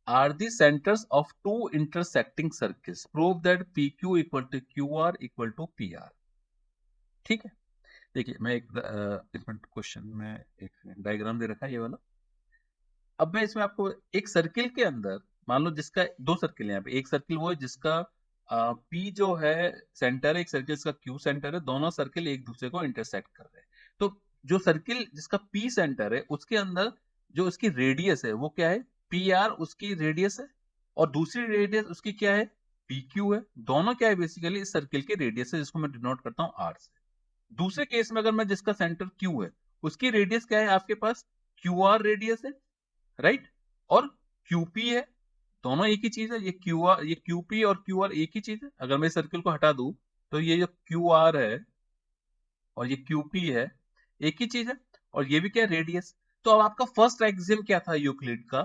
are the centers of two intersecting circles. Prove that PQ equal to QR equal to PR. ठीक है, देखिए मैं एक क्वेश्चन में एक डायग्राम दे रखा है ये वाला। अब मैं इसमें आपको एक सर्किल के अंदर मान लो जिसका दो सर्किल है यहाँ पे, एक सर्किल वो है जिसका P जो है सेंटर है, एक सर्किल जिसका Q सेंटर है, दोनों सर्किल एक दूसरे को इंटरसेक्ट कर रहे हैं। तो जो सर्किल जिसका P सेंटर है उसके अंदर जो उसकी रेडियस है वो क्या है, PR उसकी रेडियस है, और दूसरी रेडियस उसकी क्या है, PQ है। दोनों क्या है, बेसिकली इस सर्किल की रेडियस है जिसको मैं डिनोट करता हूँ R से। दूसरे केस में अगर मैं जिसका सेंटर Q है उसकी रेडियस क्या है, आपके पास QR रेडियस है, राइट, और QP है, दोनों एक ही चीज है। ये QP और QR एक ही चीज है। अगर मैं सर्किल को हटा दूं तो ये जो QR है और ये QP है एक ही चीज है, और ये भी क्या, रेडियस। तो अब आपका फर्स्ट एक्सियम क्या था यूक्लिड का,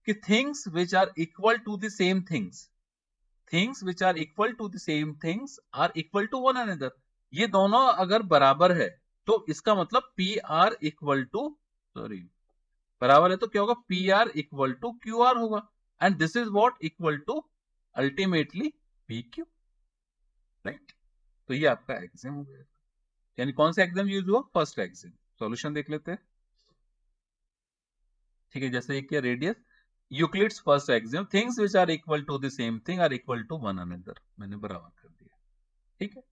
कि things which are equal to the same things which are equal to the same things are equal to one another. ये दोनों अगर बराबर है तो इसका मतलब P R equal to, sorry, बराबर है तो क्या होगा, P R equal to Q R होगा, and this is what equal to ultimately P Q, right. तो ये आपका एक्सियम हो गया, यानी कौन सा एक्सियम यूज हुआ, फर्स्ट एक्सियम। सॉल्यूशन देख लेते हैं, ठीक है। जैसे एक क्या, radius, Euclid's first axiom, things which are equal to the same thing are equal to one another, मैंने बराबर कर दिया, ठीक है।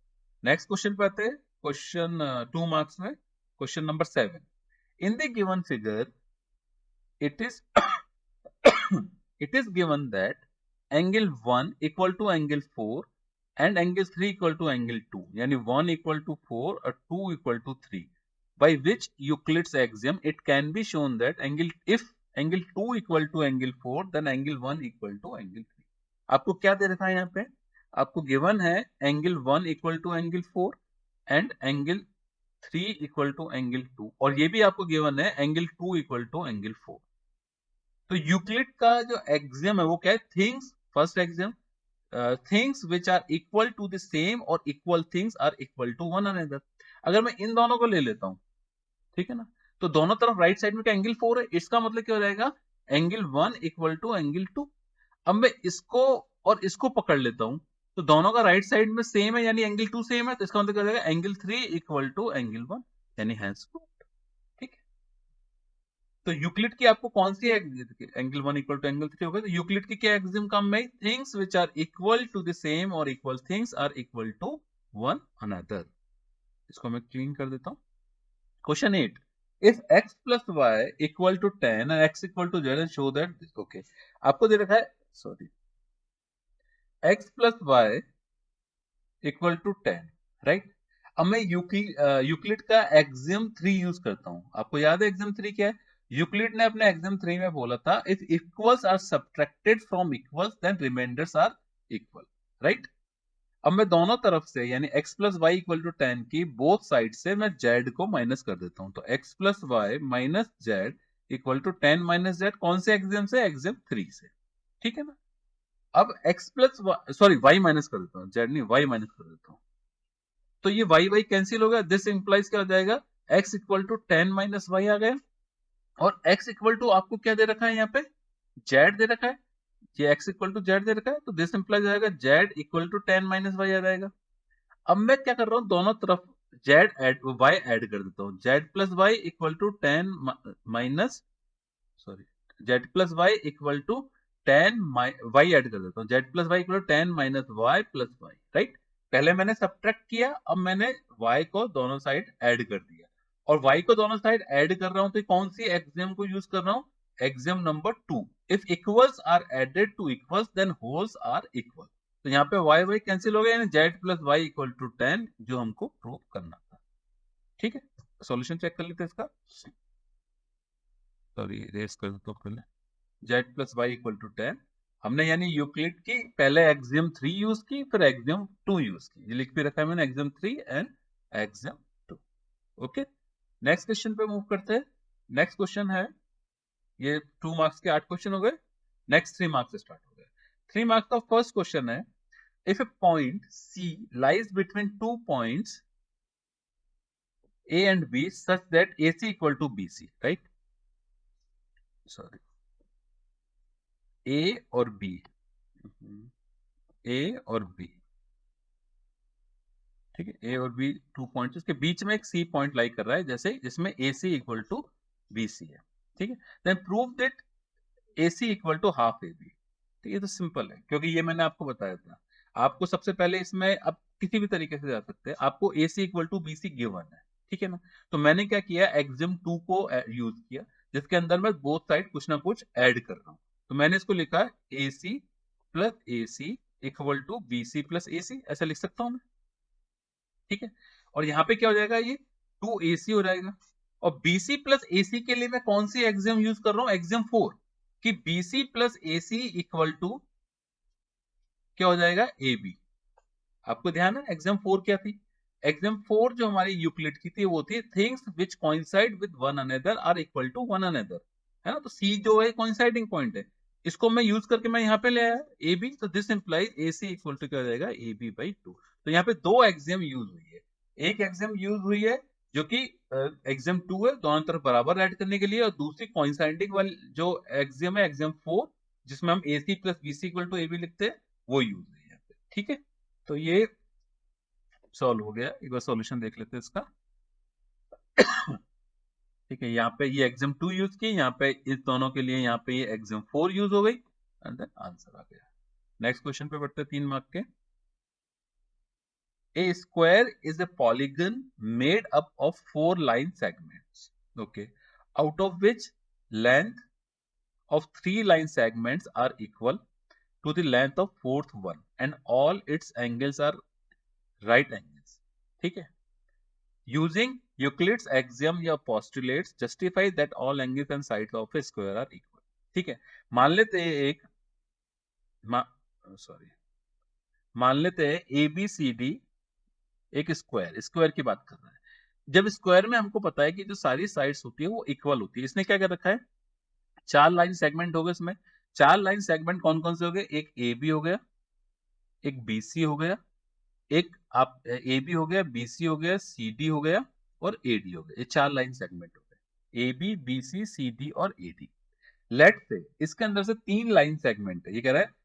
नेक्स्ट क्वेश्चन पे आते हैं, क्वेश्चन 2 मार्क्स में, question number 7। In the given figure it is it is given that angle 1 equal to angle 4 and angle 3 equal to angle 2, यानी 1 equal to 4 और 2 equal to 3, by which Euclid's axiom it can be shown that if angle 2 equal to angle 4 then angle 1 equal to angle 3। आपको क्या दे रखा है यहाँ पे, आपको given है angle 1 equal to angle 4 and angle 3 equal to angle 2, और ये भी आपको गिवन है angle 2 equal to angle 4। तो यूक्लिड का जो एक्सियम है वो क्या है, things, first axiom, things which are equal to the same और equal things are equal to one another. अगर मैं इन दोनों को ले लेता हूं, ठीक है ना, तो दोनों तरफ राइट साइड में क्या, एंगल 4 है, इसका मतलब क्या हो जाएगा, एंगल 1 इक्वल टू एंगल 2। अब मैं इसको और इसको पकड़ लेता हूं, तो दोनों का राइट साइड में सेम है, यानी एंगल 2 सेम है, तो इसका मतलब क्या हो जाएगा, एंगल 3 इक्वल टू एंगल 1, यानी हैंस, ठीक है। तो यूक्लिड की आपको कौन सी एंगल 1 इक्वल टू एंगल 3 होगा, तो यूक्लिड की क्या एक्सियम काम में, things which are equal to the same और equal things are equal to one another. इसको मैं क्लीन कर देता हूं। Question 8, if x plus Y equal to 10 and x equal to z, show that, okay, आपको दे रखा है, sorry, x plus Y equal to 10, right. अब मैं यूक्लिड का एक्सियम 3 यूज करता हूं। आपको याद है एक्सियम 3 क्या है, यूक्लिड ने अपने एक्सियम 3 में बोला था, if equals are subtracted from equals then remainders are equal, right. अब मैं दोनों तरफ से यानी x plus Y equal to 10 की बोथ साइड से मैं z को माइनस कर देता हूं, तो x plus Y minus z equal to 10 minus z, कौन से एक्सियम से, एक्सियम 3 से, ठीक है ना। अब x plus, sorry, y minus कर देता हूँ, z नहीं, y माइनस कर देता हूँ, तो ये y y कैंसिल हो गया, दिस इंप्लाइज क्या हो जाएगा, x equal to 10 minus Y आ गया, और x इक्वल टू आपको क्या दे रखा है यहाँ पे, z दे रखा है, ये x इक्वल टू z दे रखा है, तो दिस इंप्लाइज आएगा z equal to 10 minus Y आ जाएगा। अब मैं क्या कर रहा हूँ, दोनों तरफ z एड, y ऐड कर देता हूँ, z plus Y equal to 10 minus, sorry, z plus Y equal to 10 Y add कर देता हूँ, z plus Y equal to 10 minus Y plus Y, right. पहले मैंने सब्ट्रैक्ट किया, अब मैंने y को दोनों साइड ऐड कर दिया, और y को दोनों साइड ऐड कर रहा हूं, तो कौन सी एक्सियम को यूज कर रहा हूं, axiom number 2, if equals are added to equals then wholes are equal. तो यहाँ पे y y कैंसिल हो गया, यानी z plus Y equal to 10, जो हमको प्रूव करना था, ठीक है। सॉल्यूशन चेक कर लेते हैं इसका, सॉरी रेस कर दो पहले, z plus Y equal to 10, हमने यानी यूक्लिड की पहले एक्सियम 3 यूज की, फिर एक्सियम 2 यूज की, ये लिख भी रखा है मैंने, axiom 3 and axiom 2, okay. Next question पे मूव करते हैं। नेक्स्ट क्वेश्चन है, ये 2 मार्क्स के 8 क्वेश्चन हो गए, नेक्स्ट 3 मार्क्स से स्टार्ट हो गए। 3 मार्क्स का फर्स्ट क्वेश्चन है, if A point C lies between 2 points A and B such that AC equal to BC, right? Sorry. ए और बी, ए और बी, ठीक है, ए और बी 2 पॉइंट्स, उसके बीच में एक सी पॉइंट लाई कर रहा है, जैसे जिसमें A C equal to B C है, ठीक है। Then prove that A C equal to half A B. तो ये तो सिंपल है, क्योंकि ये मैंने आपको बताया था। आपको सबसे पहले इसमें आप किसी भी तरीके से जा सकते हैं, आपको A C equal to B C given है, ठीक है ना। तो मैंने क्या किया, एक्सिम 2 को यूज किया, जिसके अंदर मैं बोथ साइड कुछ ना कुछ ऐड कर रहा हूँ। तो मैंने इसको लिखा A C plus A C equal to B C plus A C, ऐसा लिख सकता हूँ मैं, ठीक है। और यहाँ पे क्या हो जाएगा, ये 2ac हो जाएगा। और bc प्लस ac के लिए मैं कौन सी एक्सियम यूज कर रहा हूँ, एक्सियम 4, कि bc plus ac equal to क्या हो जाएगा, ab। आपको ध्यान है एक्सियम 4 क्या थी, एक्सियम 4 जो हमारी यूक्लिड की थी वो थी things which coincide with one another are equal to one another, है ना। तो c जो है कोइंसाइडिंग पॉइंट है, इसको मैं यूज करके मैं यहाँ पे ले आया ab, तो this implies ac equal to क्या हो जाएगा, ab बाई 2। तो यहाँ पे दो एक्सियम यूज हुई है, एक एक्सियम यूज हुई है जो कि एक्सियम 2 है, दोनों तरफ बराबर ऐड करने के लिए, और दूसरी कोइंसाइडिंग वाली जो एक्सियम है, एक्सियम 4, जिसमें हम ac plus bc equal to ab लिखते हैं, वो यूज है यहाँ पे, ठीक है। तो ये सॉल्व हो गया, एक बार सॉल्यूशन देख लेते हैं इसका। ठीक है, यहाँ पे ये एक्सियम 2 यूज की, यहाँ पे इस दोनों के लिए यहाँ पे ये एक्सियम 4 यूज हो गई, एंड देन आंसर आ गया। नेक्स्ट क्वेश्चन पे बढ़ते हैं, 3 मार्क के। A square is a polygon made up of 4 line segments. Okay, out of which length of 3 line segments are equal to the length of fourth one, and all its angles are right angles. ठीक है, using Euclid's axiom या postulates justify that all angles and sides of a square are equal. ठीक है, मान लेते हैं एक मान लेते हैं ABCD एक स्क्वायर, स्क्वायर की बात कर रहा है। जब स्क्वायर में हमको पता है कि जो सारी साइड्स होती है वो इक्वल होती है, इसने क्या कर रखा है, 4 लाइन सेगमेंट हो गए इसमें। 4 लाइन सेगमेंट कौन कौन से हो गए, एक ए बी हो गया, एक बी सी हो गया, एक आप ए बी हो गया, बी सी हो गया, सी डी हो गया, और ए डी हो गया। ये 4 लाइन सेगमेंट हो गए, A B B C D और ए डी। लेट से इसके अंदर से 3 लाइन सेगमेंट है, ये कह रहा है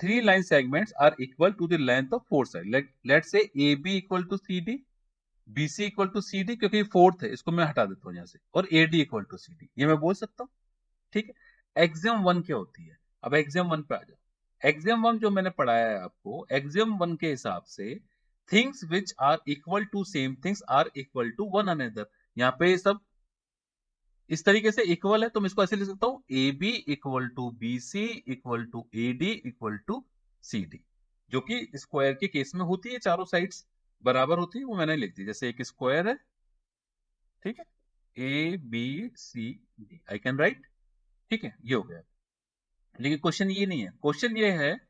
3 line segments are equal to the length of 4 sides. Let's say AB equal to CD, BC equal to CD, क्योंकि फोर्थ है, इसको मैं हटा देता हूँ यहाँ से, और AD इक्वल टू CD, ये मैं बोल सकता हूँ, ठीक है। एक्सियम 1 क्या होती है, अब एक्सियम 1 पे आ जाओ। एक्सियम 1 जो मैंने पढ़ाया है आपको, एक्सियम 1 के हिसाब से things which are equal to same things are equal to one another. यहाँ पे सब इस तरीके से इक्वल है, तो मैं इसको ऐसे लिख सकता हूँ, A B equal to B C equal to A D equal to C D, जो कि स्क्वायर के केस में होती है, चारों साइड्स बराबर होती है, वो मैंने लिख दी। जैसे एक स्क्वायर है, ठीक है, A B C D, I can write, ठीक है, ये हो गया। लेकिन क्वेश्चन ये नहीं है, क्वेश्चन ये है,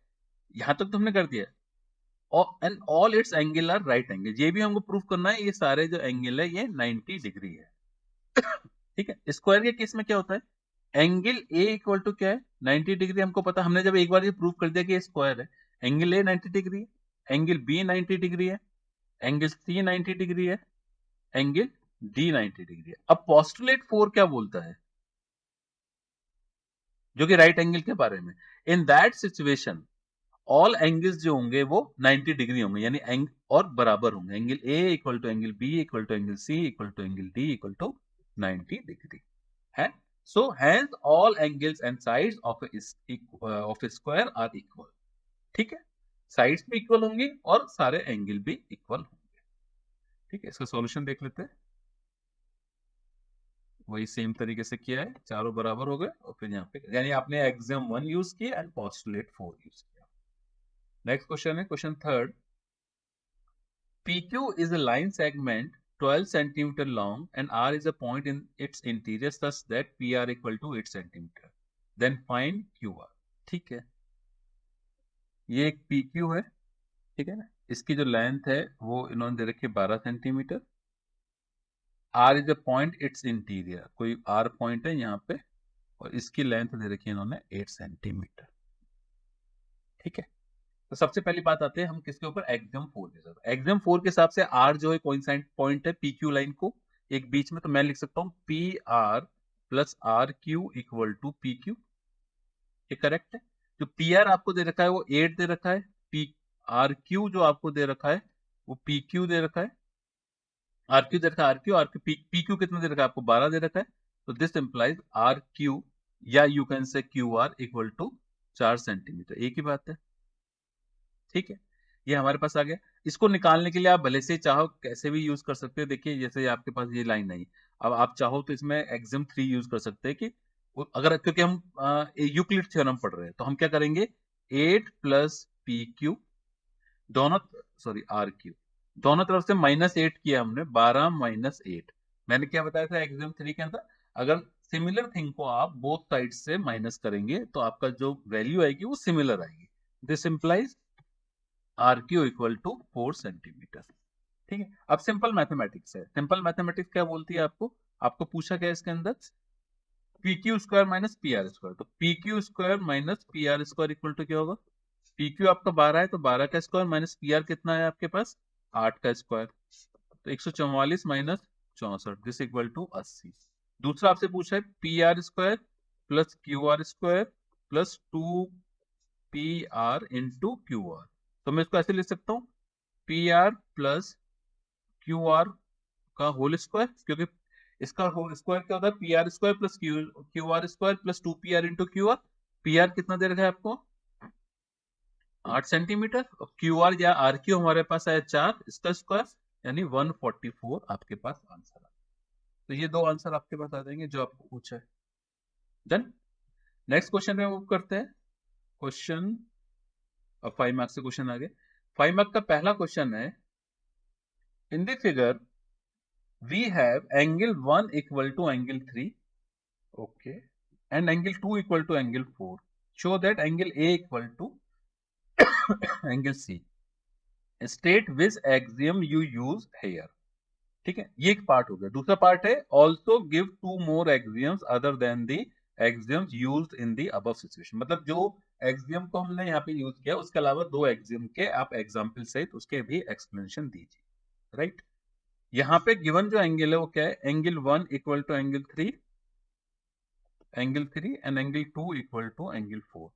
यहां तक तो हमने कर दिया, and all its angle are right angle, ये भी हमको प्रूफ करना है, ये सारे जो एंगल है ये 90 डिग्री है। ठीक है, स्क्वायर के केस में क्या होता है, एंगल ए इक्वल टू क्या है, 90 डिग्री, हमको पता, हमने जब एक बार ये प्रूव कर दिया कि स्क्वायर है, एंगल ए 90 डिग्री है, एंगल बी 90 डिग्री है, एंगल सी 90 डिग्री है, एंगल डी 90 डिग्री है। अब पोस्टुलेट 4 क्या बोलता है, जो कि राइट एंगल के बारे में, in that situation all angles जो होंगे वो 90 डिग्री होंगे, यानी और बराबर होंगे, angle A equal to angle B equal to angle C equal to angle D equal to 90 degree है। So hence all angles and sides of a square are equal, ठीक है, साइड्स भी इक्वल होंगी और सारे एंगल भी equal होंगे, ठीक है। इसका सॉल्यूशन देख लेते हैं, वही सेम तरीके से किया है, चारों बराबर हो गए, और फिर यहाँ पे यानी आपने एक्सियम 1 यूज किया एंड पोस्टुलेट 4 यूज किया। नेक्स्ट क्वेश्चन है, question third. PQ is a line segment 12 centimeter long and R is a point in its interior such that PR equal to 8 centimeter. Then find QR. ठीक है, ये एक PQ है, ठीक है ना, इसकी जो लेंथ है वो इन्होंने दे रखी है 12 centimetre. R is a point its interior, कोई R पॉइंट है यहाँ पे, और इसकी लेंथ दे रखी है इन्होंने 8 सेंटीमीटर, ठीक है। तो सबसे पहली बात आते हैं हम किसके ऊपर, एक्सियम 4 के साथ। एक्सियम 4 के हिसाब से आर जो है कोइंसाइड पॉइंट है पीक्यू लाइन को एक बीच में, तो मैं लिख सकता हूं P R plus R Q equal to P Q, ये करेक्ट है। जो पी आर आपको दे रखा है वो 8 दे रखा है, पी आर क्यू जो आपको दे रखा है वो पी क्यू दे रखा है, आर क्यू दे रखा है, आर क्यू पी क्यू कितना दे रखा है आपको 12 दे रखा है। तो दिस इंप्लाइज आर क्यू या you can say Q R equal to 4 centimetre, एक ही बात है। ठीक है, ये हमारे पास आ गया। इसको निकालने के लिए आप भले से चाहो कैसे भी यूज कर सकते हो। देखिए जैसे आपके पास ये लाइन नहीं, अब आप चाहो तो इसमें एक्सम 3 यूज कर सकते हैं कि अगर, क्योंकि हम यूक्लिड थ्योरम पढ़ रहे हैं तो हम क्या करेंगे, 8 प्लस पी क्यू दोनों, सॉरी आर क्यू, दोनों तरफ से -8 किया हमने, 12 -8। मैंने क्या बताया था एग्जाम 3 के अंदर, अगर सिमिलर थिंग को आप बोथ साइड से माइनस करेंगे तो आपका जो वैल्यू आएगी वो सिमिलर आएगी। This implies R Q equal to 4 centimetre. ठीक है, अब सिंपल मैथमेटिक्स है। सिंपल मैथमेटिक्स क्या बोलती है आपको, आपको पूछा गया इसके अंदर P Q square minus P R square, तो P Q square minus P R square equal to क्या होगा, पी क्यू आपका 12 है तो 12 का स्क्वायर माइनस पी आर कितना है आपके पास 8 का स्क्वायर, तो 144 माइनस 64, दिस इक्वल टू 80। दूसरा आपसे पूछा है P R square plus Q R square plus 2 P R into Q R, तो मैं इसको ऐसे लिख सकता हूँ P R plus Q R का होल स्क्वायर, क्योंकि इसका होल स्क्वायर क्या होता है, P R square plus Q R square plus 2 P R into Q R. P R कितना दे रखा है आपको 8 सेंटीमीटर, और क्यू आर या आर क्यू हमारे पास है 4, इसका स्क्वायर यानी 144 आपके पास आंसर आ। तो ये दो आंसर आपके पास आ जाएंगे जो आपको पूछा है। डन। नेक्स्ट क्वेश्चन में मूव करते हैं। क्वेश्चन, अब 5 मार्क्स से क्वेश्चन आ गए। 5 मार्क का पहला क्वेश्चन है, in the figure we have angle 1 equal to angle 3, okay, and angle 2 equal to angle 4. Show that angle A equal to angle C. State which axiom you use here. ठीक है, ये एक part हो गया। दूसरा part है also give two more axioms other than the axioms used in the above situation। मतलब जो एक्सियम को हमने यहाँ पे यूज किया उसके अलावा दो एक्सियम के आप एग्जाम्पल सहित उसके भी एक्सप्लेनेशन दीजिए, राइट। यहाँ पे गिवन जो एंगल है वो क्या है, angle 1 equal to angle 3, angle 3 and angle 2 equal to angle 4।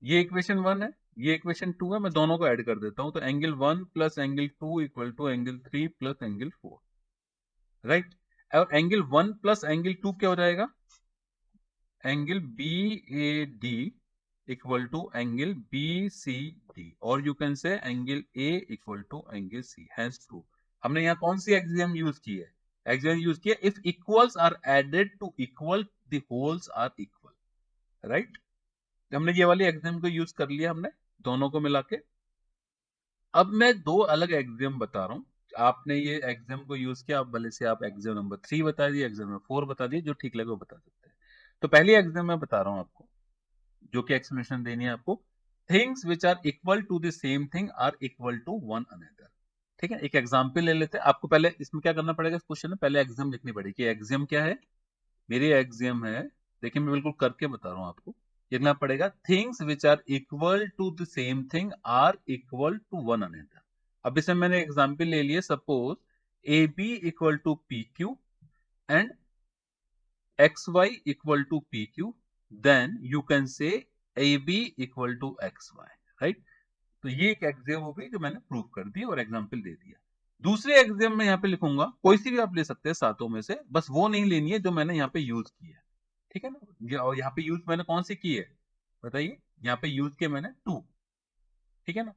ये इक्वेशन 1 है, ये इक्वेशन 2 है, मैं दोनों को ऐड कर देता हूं, तो angle 1 plus angle 2 equal to angle 3 plus angle 4, right. और एंगल 1 प्लस एंगल 2 क्या हो जाएगा, angle B A D equal to angle B C D, और you can say angle A equal to angle C, hence true. हमने यहाँ कौन सी axiom use की है, एक्सियम यूज किया if equals are added to equal the wholes are equal, right. हमने ये वाली एक्सियम को यूज कर लिया हमने दोनों को मिला के। अब मैं दो अलग एक्सियम बता रहा हूँ, आपने ये एक्सियम को यूज किया, आप भले से आप एक्सियम नंबर 3 बता दिए, एक्सियम नंबर 4 बता दिए, जो ठीक लगे वो बता सकते हैं। तो पहली एक्सियम मैं बता रहा हूँ आपको, जो कि एक्सप्लेनेशन देनी है आपको, things which are equal to the same thing are equal to one another. ठीक है, एक एग्जांपल ले लेते हैं। आपको पहले इसमें क्या करना पड़ेगा, इस क्वेश्चन में पहले एक्सियम लिखनी पड़ेगी। एक्सियम क्या है, मेरी एक्सियम है, देखिए मैं बिल्कुल करके बता रहा हूं आपको, लिखना पड़ेगा things which are equal to the same thing are equal to one another. अब इसमें मैंने एग्जांपल ले लिए, suppose A B equal to P Q and xy equal to pq, then you can say ab equal to xy, right. तो ये एक axiom हो गई जो मैंने प्रूव कर दी और एग्जांपल दे दिया। दूसरे एक्सियम में यहाँ पे लिखूंगा, कोई सी भी आप ले सकते हैं सातों में से, बस वो नहीं लेनी है जो मैंने यहाँ पे यूज की है, ठीक है ना। और यहाँ पे यूज मैंने कौन सी की है बताइए, यहाँ पे यूज किया मैंने 2, ठीक है ना।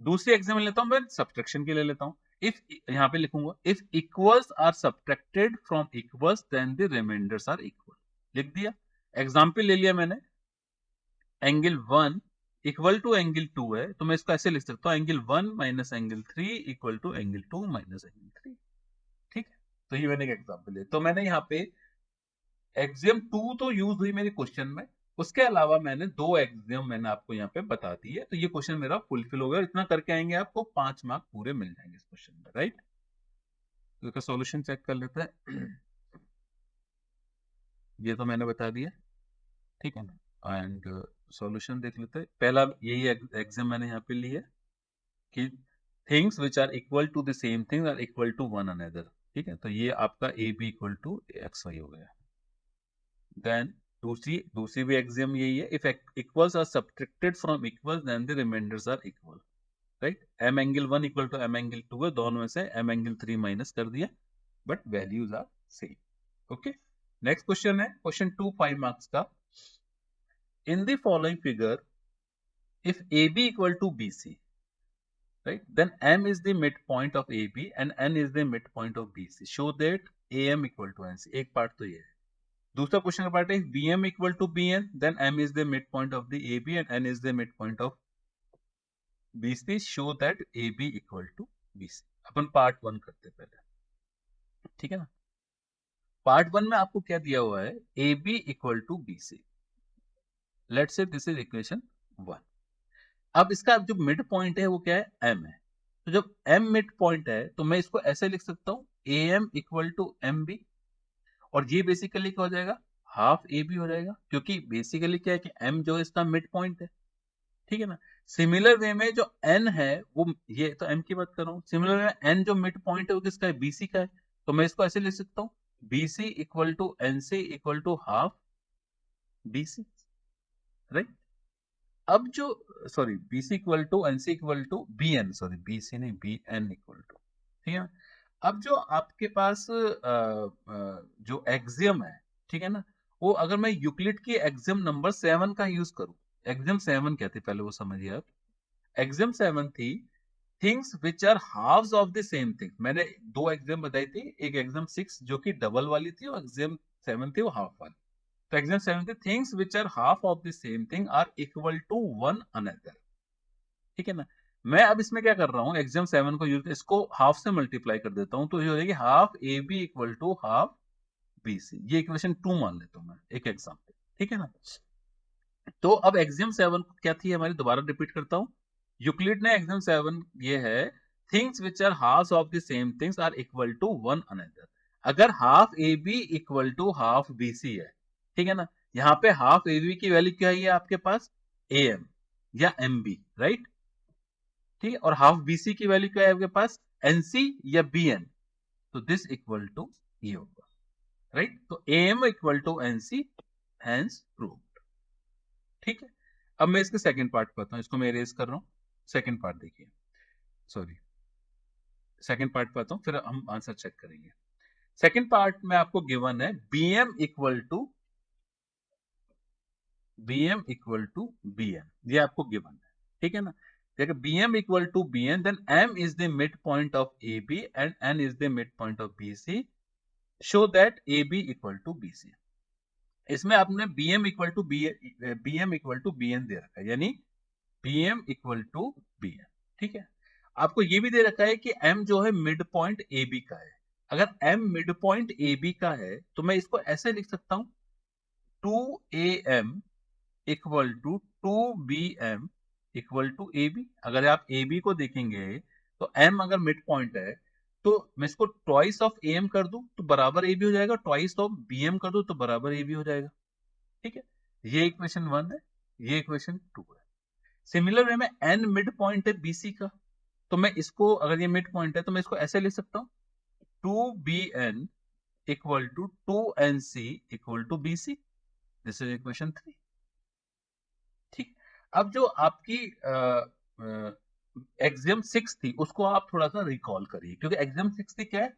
दूसरी एग्जाम्पल लेता हूं, मैं सब्ट्रैक्शन के लिए लेता हूं। इफ, यहां पे लिखूंगा if equals are subtracted from equals then the remainders are equal, लिख दिया। एग्जाम्पल ले लिया मैंने, एंगल 1 इक्वल टू एंगल 2 है, तो मैं इसको ऐसे लिख सकता हूं, angle 1 minus angle 3 equal to angle 2 minus angle 3, ठीक है। तो ये मैंने एक एग्जाम्पल लिया। तो मैंने यहाँ पे एक्सियम 2 तो यूज हुई मेरे क्वेश्चन में, उसके अलावा मैंने दो एक्सियम मैंने आपको यहाँ पे बता दी है, तो ये क्वेश्चन मेरा फुलफिल हो गया। इतना करके आएंगे आपको 5 मार्क पूरे मिल जाएंगे इस क्वेश्चन में, राइट। तो इसका सॉल्यूशन चेक कर लेते हैं। ये तो मैंने बता दिया, ठीक है ना। एंड सॉल्यूशन देख लेते हैं। पहला यही एग्जाम मैंने यहाँ पे लिया कि things which are equal to the same thing are equal to one another, ठीक है। तो ये आपका A B equal to X Y हो गया। देन दूसरी भी एग्जाम यही है, if equals are subtracted from equals then the remainders are equal, right. m angle 1 equal to m angle 2 है, दोनों में से m एंगल 3 माइनस कर दिया, but values are same. Okay, next question है क्वेश्चन 2 5 मार्क्स का। In the following figure if AB equal to BC, right, then M is the midpoint of AB and N is the midpoint of BC. Show that AM equal to NC. एक part तो ये है। दूसरा question का part है BM equal to BN, then M is the midpoint of the AB and N is the midpoint of BC. Show that AB equal to BC. Upon part 1 करते पहले, ठीक है ना। पार्ट 1 में आपको क्या दिया हुआ है, AB equal to BC. Let's say this is equation 1. अब इसका जो मिड पॉइंट है वो क्या है, m है। तो जब m मिड पॉइंट है तो मैं इसको ऐसे लिख सकता हूँ am equal to M B, और ये बेसिकली क्या हो जाएगा, हाफ ए बी हो जाएगा, क्योंकि बेसिकली क्या है कि m जो है इसका मिड पॉइंट है, ठीक है ना। सिमिलर वे में जो n है वो, ये तो m की बात कर रहा हूँ, सिमिलर वे में n जो मिड पॉइंट है वो किसका है, bc का है। तो मैं इसको ऐसे लिख सकता हूँ bc equal to nc equal to half bc, right. अब जो sorry BC equal to NC equal to BN, sorry BC नहीं BN इक्वल टू, ठीक है। अब जो आपके पास जो एक्सियम है, ठीक है ना, वो अगर मैं यूक्लिड की एक्सियम नंबर 7 का यूज करूं, एक्सियम 7 क्या थी पहले वो समझिए आप। एक्सियम 7 थी things which are halves of the same thing. मैंने दो एक्सियम बताई थी, एक एक्सियम 6 जो कि डबल वाली थी और एक्सियम 7 थी वो हाफ वाली। तो example 70 things which are half of the same thing are equal to one another, ठीक है ना। मैं अब इसमें क्या कर रहा हूँ, एग्जाम 7 को यूज, इसको हाफ से मल्टीप्लाई कर देता हूँ, तो ये हो जाएगी half A B equal to half B C. ये इक्वेशन 2 मान लेता हूँ मैं एक एग्जाम्पल, ठीक है ना। तो अब एग्जाम 7 क्या थी हमारी, दोबारा रिपीट करता हूँ। यूक्लिड ने एग्जाम 7 ये है things which are half of the same things are equal to one another. अगर half A B equal to half B C है, ठीक है ना, यहाँ पे हाफ ए बी की वैल्यू क्या है आपके पास, ए एम या एम बी, राइट, ठीक है। और हाफ बी सी की वैल्यू क्या है आपके पास, एन सी या बी एन। तो दिस इक्वल टू ये होगा, राइट। तो A M equal to N C, hence prove, ठीक है। अब मैं इसके सेकंड पार्ट पे आता हूं, इसको मैं इरेज कर रहा हूं। सेकंड पार्ट देखिए, सॉरी सेकंड पार्ट पे आता हूं, फिर हम आंसर चेक करेंगे। सेकंड पार्ट में आपको गिवन है bm इक्वल टू bn, ये आपको गिवन है, ठीक है ना। देखिए bm equal to bn, then m is the mid point of ab and n is the mid point of bc। Show that ab equal to bc। इसमें आपने bm equal to bn दे रखा है, यानी bm इक्वल टू bn, ठीक है। आपको ये भी दे रखा है कि m जो है मिड पॉइंट ए बी का है। अगर m mid point A B का है तो मैं इसको ऐसे लिख सकता हूं 2am equal to 2bm equal to A B. अगर आप ए बी को देखेंगे तो m अगर मिड पॉइंट है तो मैं इसको ट्वाइस ऑफ am कर दूं तो बराबर ए बी हो जाएगा, ट्वाइस ऑफ bm कर दूं तो बराबर ए बी हो जाएगा, ठीक है। ये इक्वेशन 1 है, ये इक्वेशन 2 है। सिमिलर वे में n मिड पॉइंट है बीसी का, तो मैं इसको, अगर ये मिड पॉइंट है तो मैं इसको ऐसे लिख सकता हूँ 2bn equal to 2nc equal to bc। This is equation 3, ठीक। अब जो आपकी एग्जाम 6 थी उसको आप थोड़ा सा रिकॉल करिए, क्योंकि एग्जाम 6 थी क्या है,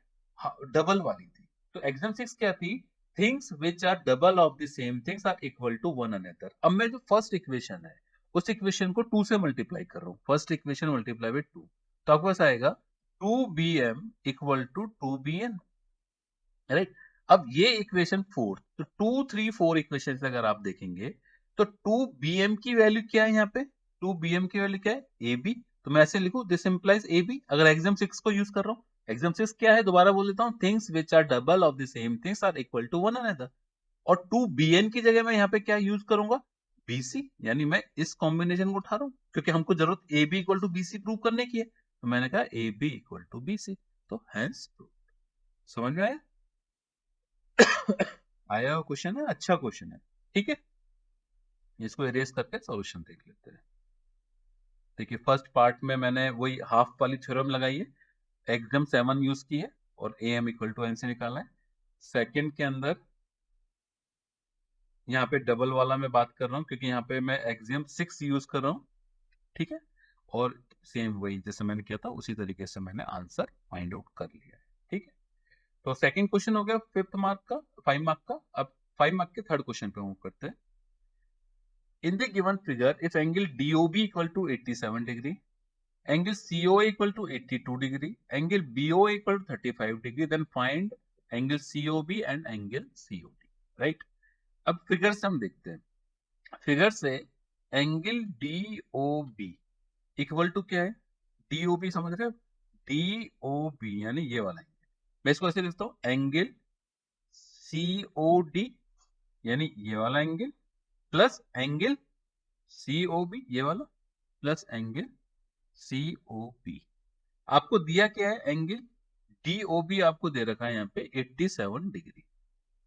डबल वाली थी। तो एग्जाम 6 क्या थी, things which are double of the same things are equal to one another. अब मैं जो फर्स्ट इक्वेशन है उस इक्वेशन को 2 से मल्टीप्लाई कर रहा हूँ, फर्स्ट इक्वेशन मल्टीप्लाई विद 2, तो आपके पास आएगा 2bm equal to 2bn, right. अब ये इक्वेशन 4, तो 2 3 4 इक्वेशन अगर आप देखेंगे तो 2bm की वैल्यू क्या है, यहाँ पे 2bm की वैल्यू क्या है, ab। तो मैं ऐसे लिखूं दिस इंप्लाइज ab, अगर एग्जाम 6 को यूज कर रहा हूँ। एग्जाम 6 क्या है, दोबारा बोल देता हूँ, things which are double of the same things are equal to one another. और 2bn की जगह मैं यहाँ पे क्या यूज करूंगा, bc, यानी मैं इस कॉम्बिनेशन को उठा रहा हूँ, क्योंकि हमको जरूरत ab equal to bc prove करने की है, तो मैंने कहा ab इक्वल टू bc, तो हैंस प्रूव। समझ में आया? आया हुआ क्वेश्चन है, अच्छा क्वेश्चन है, ठीक है। इसको इरेज करके सॉल्यूशन देख लेते हैं। देखिए फर्स्ट पार्ट में मैंने वही हाफ वाली थ्योरम लगाई है, एग्जाम 7 यूज की है और am इक्वल टू n से निकालना है। सेकंड के अंदर यहाँ पे डबल वाला मैं बात कर रहा हूँ क्योंकि यहाँ पे मैं एक्सियम 6 यूज कर रहा हूँ, ठीक है। और सेम वही जैसे मैंने किया था उसी तरीके से मैंने आंसर फाइंड आउट कर लिया है, ठीक है। तो सेकंड क्वेश्चन हो गया 5 मार्क का, 5 मार्क का। अब 5 मार्क के थर्ड क्वेश्चन पे मूव करते हैं। In the given figure if angle DOB equal to 87 degree, angle COA equal to 82 degree, angle BOA equal to 35 degree, then find angle COB and angle COD, right? अब figure से हम देखते हैं। Figure से angle DOB equal to क्या है? DOB समझ रहे हो? DOB यानी ये वाला एंगल, मैं इसको ऐसे लिखता हूं, एंगल COD यानी ये वाला एंगल प्लस एंगल COB ये वाला प्लस एंगल COB। आपको दिया क्या है? एंगल DOB आपको दे रखा है यहाँ पे 87 डिग्री।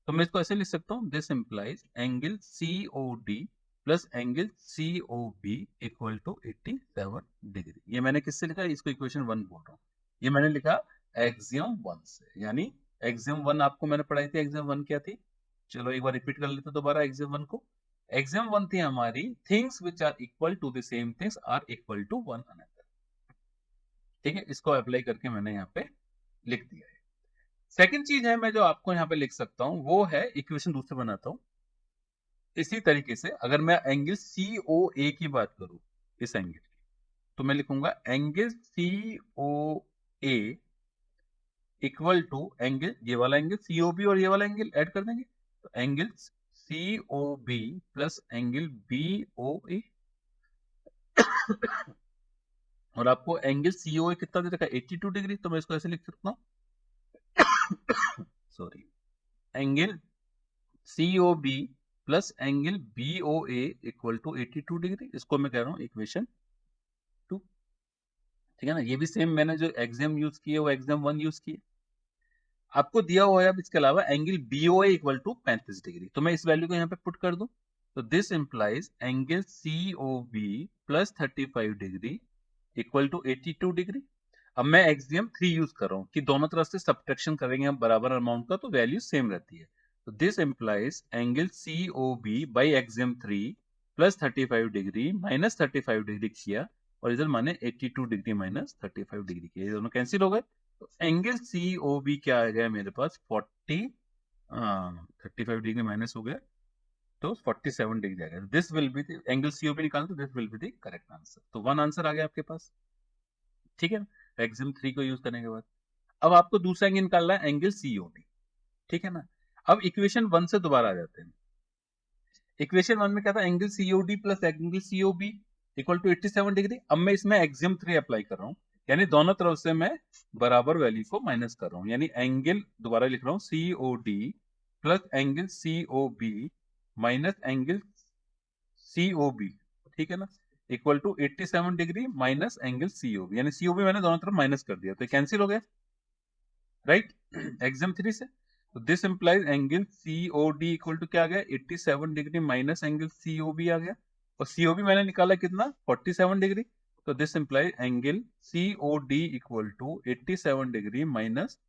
तो मैं इसको ऐसे लिख सकता हूँ, this implies angle COD plus angle COB equal to 87 degree. ये मैंने किससे लिखा है? इसको इक्वेशन 1 बोल रहा हूँ। ये मैंने लिखा एक्सियम 1 से, यानी एक्सियम 1 आपको मैंने पढ़ाई थी। एक्सियम 1 क्या थी? चलो एक बार रिपीट कर लेते दोबारा एक्सियम 1 को। एक्सियम 1 थी हमारी, things which are equal to the same things are equal to one another, ठीक है। इसको अप्लाई करके मैंने यहाँ पे लिख दिया है। सेकंड चीज है मैं जो आपको यहाँ पे लिख सकता हूँ वो है, इक्वेशन दूसरे बनाता हूँ इसी तरीके से। अगर मैं एंगल COA की बात करूं, इस एंगल की, तो मैं लिखूंगा angle COA equal to angle, ये वाला एंगल COB और ये वाला एंगल ऐड कर देंगे, तो angle COB plus angle BOA। और आपको एंगल COA कितना दे रखा है? 82 डिग्री। तो मैं इसको ऐसे लिख सकता हूँ sorry, angle COB plus angle BOA equal to 82 degree. इसको मैं कह रहा हूँ इक्वेशन 2, ठीक है ना। ये भी सेम मैंने जो एग्जाम यूज किए वो एग्जाम 1 यूज किए। आपको दिया हुआ है अब इसके अलावा angle BOA equal to 35 degree, तो मैं इस वैल्यू को यहाँ पे पुट कर दूं, तो this implies angle COB plus 35 degree equal to 82 degree. अब मैं एक्सियम 3 यूज कर रहा हूँ कि दोनों तरफ से सब्ट्रैक्शन करेंगे हम बराबर अमाउंट का, तो वैल्यू सेम रहती है। तो this implies angle COB by axiom 3 plus 35 degree minus 35 degree किया, और इधर मैंने 82 डिग्री माइनस 35 डिग्री किया, ये दोनों कैंसिल हो गए। तो एंगल COB क्या आ गया मेरे पास? 35 डिग्री माइनस हो गया तो 47 डिग्री आ गया। This will be angle COB निकालना, तो this will be the correct answer. तो 1 आंसर आ गया आपके पास, ठीक है, एक्सियम 3 को यूज करने के बाद। अब आपको दूसरा एंगल निकालना है, एंगल COD, ठीक है ना। अब इक्वेशन 1 से दोबारा आ जाते हैं। इक्वेशन 1 में क्या था? Angle COD plus angle COB equal to 87 degree. अब मैं इसमें एक्सियम 3 अप्लाई कर रहा हूं, यानी दोनों तरफ से मैं बराबर वैल्यू को माइनस कर रहा हूं, यानी एंगल दोबारा लिख रहा हूं COD plus angle COB minus angle COB, ठीक है ना, equal to 87 degree minus angle COB, यानी COB मैंने दोनों तरफ माइनस कर दिया, तो कैंसिल हो गया, राइट, एक्सियम 3 से। तो this implies angle COD equal to क्या आ गया? 87 डिग्री माइनस एंगल COB आ गया, और COB मैंने निकाला कितना? 47 डिग्री। तो this implies angle COD equal to 87 degree minus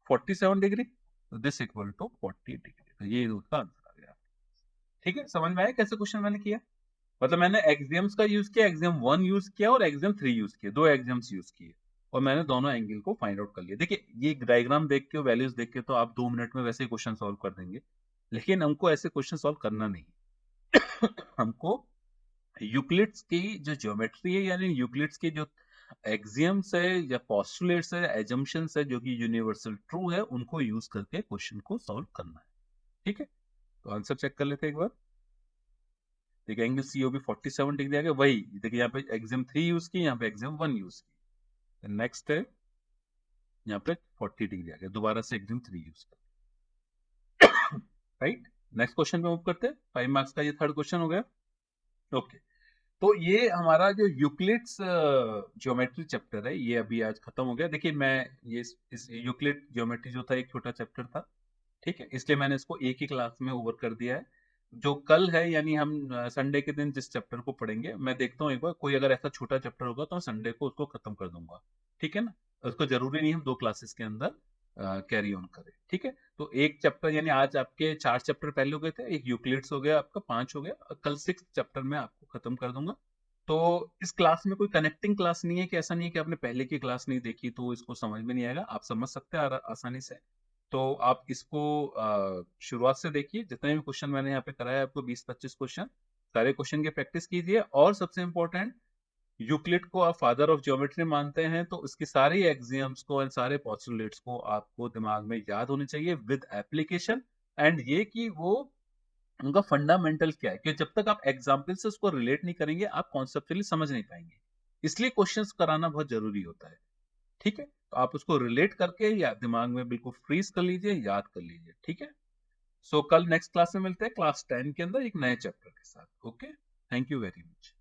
47 degree, तो दिस इक्वल टू 40 डिग्री। तो ये उसका आंसर आ गया, ठीक है। समझ में आया कैसे क्वेश्चन मैंने किया? मतलब मैंने एक्सियम्स का यूज किया, एक्सियम 1 यूज किया और एक्सियम 3 यूज किया, दो एक्सियम्स यूज किए, और मैंने दोनों एंगल को फाइंड आउट कर लिया। देखिए ये डायग्राम देख के, वैल्यूज देख के तो आप 2 मिनट में वैसे क्वेश्चन सॉल्व कर देंगे, लेकिन हमको ऐसे क्वेश्चन सॉल्व करना नहीं हमको यूक्लिड्स की जो ज्योमेट्री है, यानी यूक्लिड्स की जो एक्सियम्स है या पोस्टुलेट्स है, एजम्पशंस है जो कि यूनिवर्सल ट्रू है, उनको यूज करके क्वेश्चन को सॉल्व करना है, ठीक है। तो आंसर चेक कर लेते हैं एक बार। देखिए एंगल COB 47 डिग्री आ गया, वही देखिए यहाँ पे एक्सियम 3 यूज की, यहाँ पे एक्सियम 1 यूज की। नेक्स्ट है यहाँ पे 40 डिग्री आ गया, दोबारा से एक्सियम 3 यूज कर, राइट। नेक्स्ट क्वेश्चन पे मूव करते हैं। 5 मार्क्स का ये थर्ड क्वेश्चन हो गया, ओके। तो ये हमारा जो यूक्लिड्स ज्योमेट्री चैप्टर है ये अभी आज खत्म हो गया। देखिए मैं ये इस यूक्लिड ज्योमेट्री जो था एक छोटा चैप्टर था, ठीक है, इसलिए मैंने इसको एक ही क्लास में ओवर कर दिया है। जो कल है यानी हम संडे के दिन जिस चैप्टर को पढ़ेंगे, मैं देखता हूँ एक बार कोई अगर ऐसा छोटा चैप्टर होगा तो संडे को उसको खत्म कर दूंगा, ठीक है ना। उसको जरूरी नहीं हम 2 क्लासेस के अंदर कैरी ऑन करें, ठीक है। तो एक चैप्टर यानी आज आपके 4 चैप्टर पहले हो गए थे, एक यूक्लिड्स हो गया आपका, 5 हो गया, कल 6th चैप्टर में आपको खत्म कर दूंगा। तो इस क्लास में कोई कनेक्टिंग क्लास नहीं है, कि ऐसा नहीं है कि आपने पहले की क्लास नहीं देखी तो इसको समझ में नहीं आएगा, आप समझ सकते हैं आसानी से। तो आप इसको शुरुआत से देखिए, जितने भी क्वेश्चन मैंने यहाँ पे कराया आपको 20-25 क्वेश्चन, सारे क्वेश्चन की प्रैक्टिस कीजिए। और सबसे इंपॉर्टेंट, यूक्लिड को आप फादर ऑफ ज्योमेट्री मानते हैं, तो उसकी सारी एक्सियम्स को एंड सारे पोस्टुलेट्स को आपको दिमाग में याद होने चाहिए विद एप्लीकेशन। एंड ये कि वो उनका फंडामेंटल क्या है, कि जब तक आप एग्जाम्पल से उसको रिलेट नहीं करेंगे आप कॉन्सेप्चुअली समझ नहीं पाएंगे। इसलिए क्वेश्चंस कराना बहुत जरूरी होता है, ठीक है। तो आप उसको रिलेट करके या दिमाग में बिल्कुल फ्रीज कर लीजिए, याद कर लीजिए, ठीक है। सो कल नेक्स्ट क्लास में मिलते हैं, क्लास 10 के अंदर एक नए चैप्टर के साथ। Okay, thank you very much.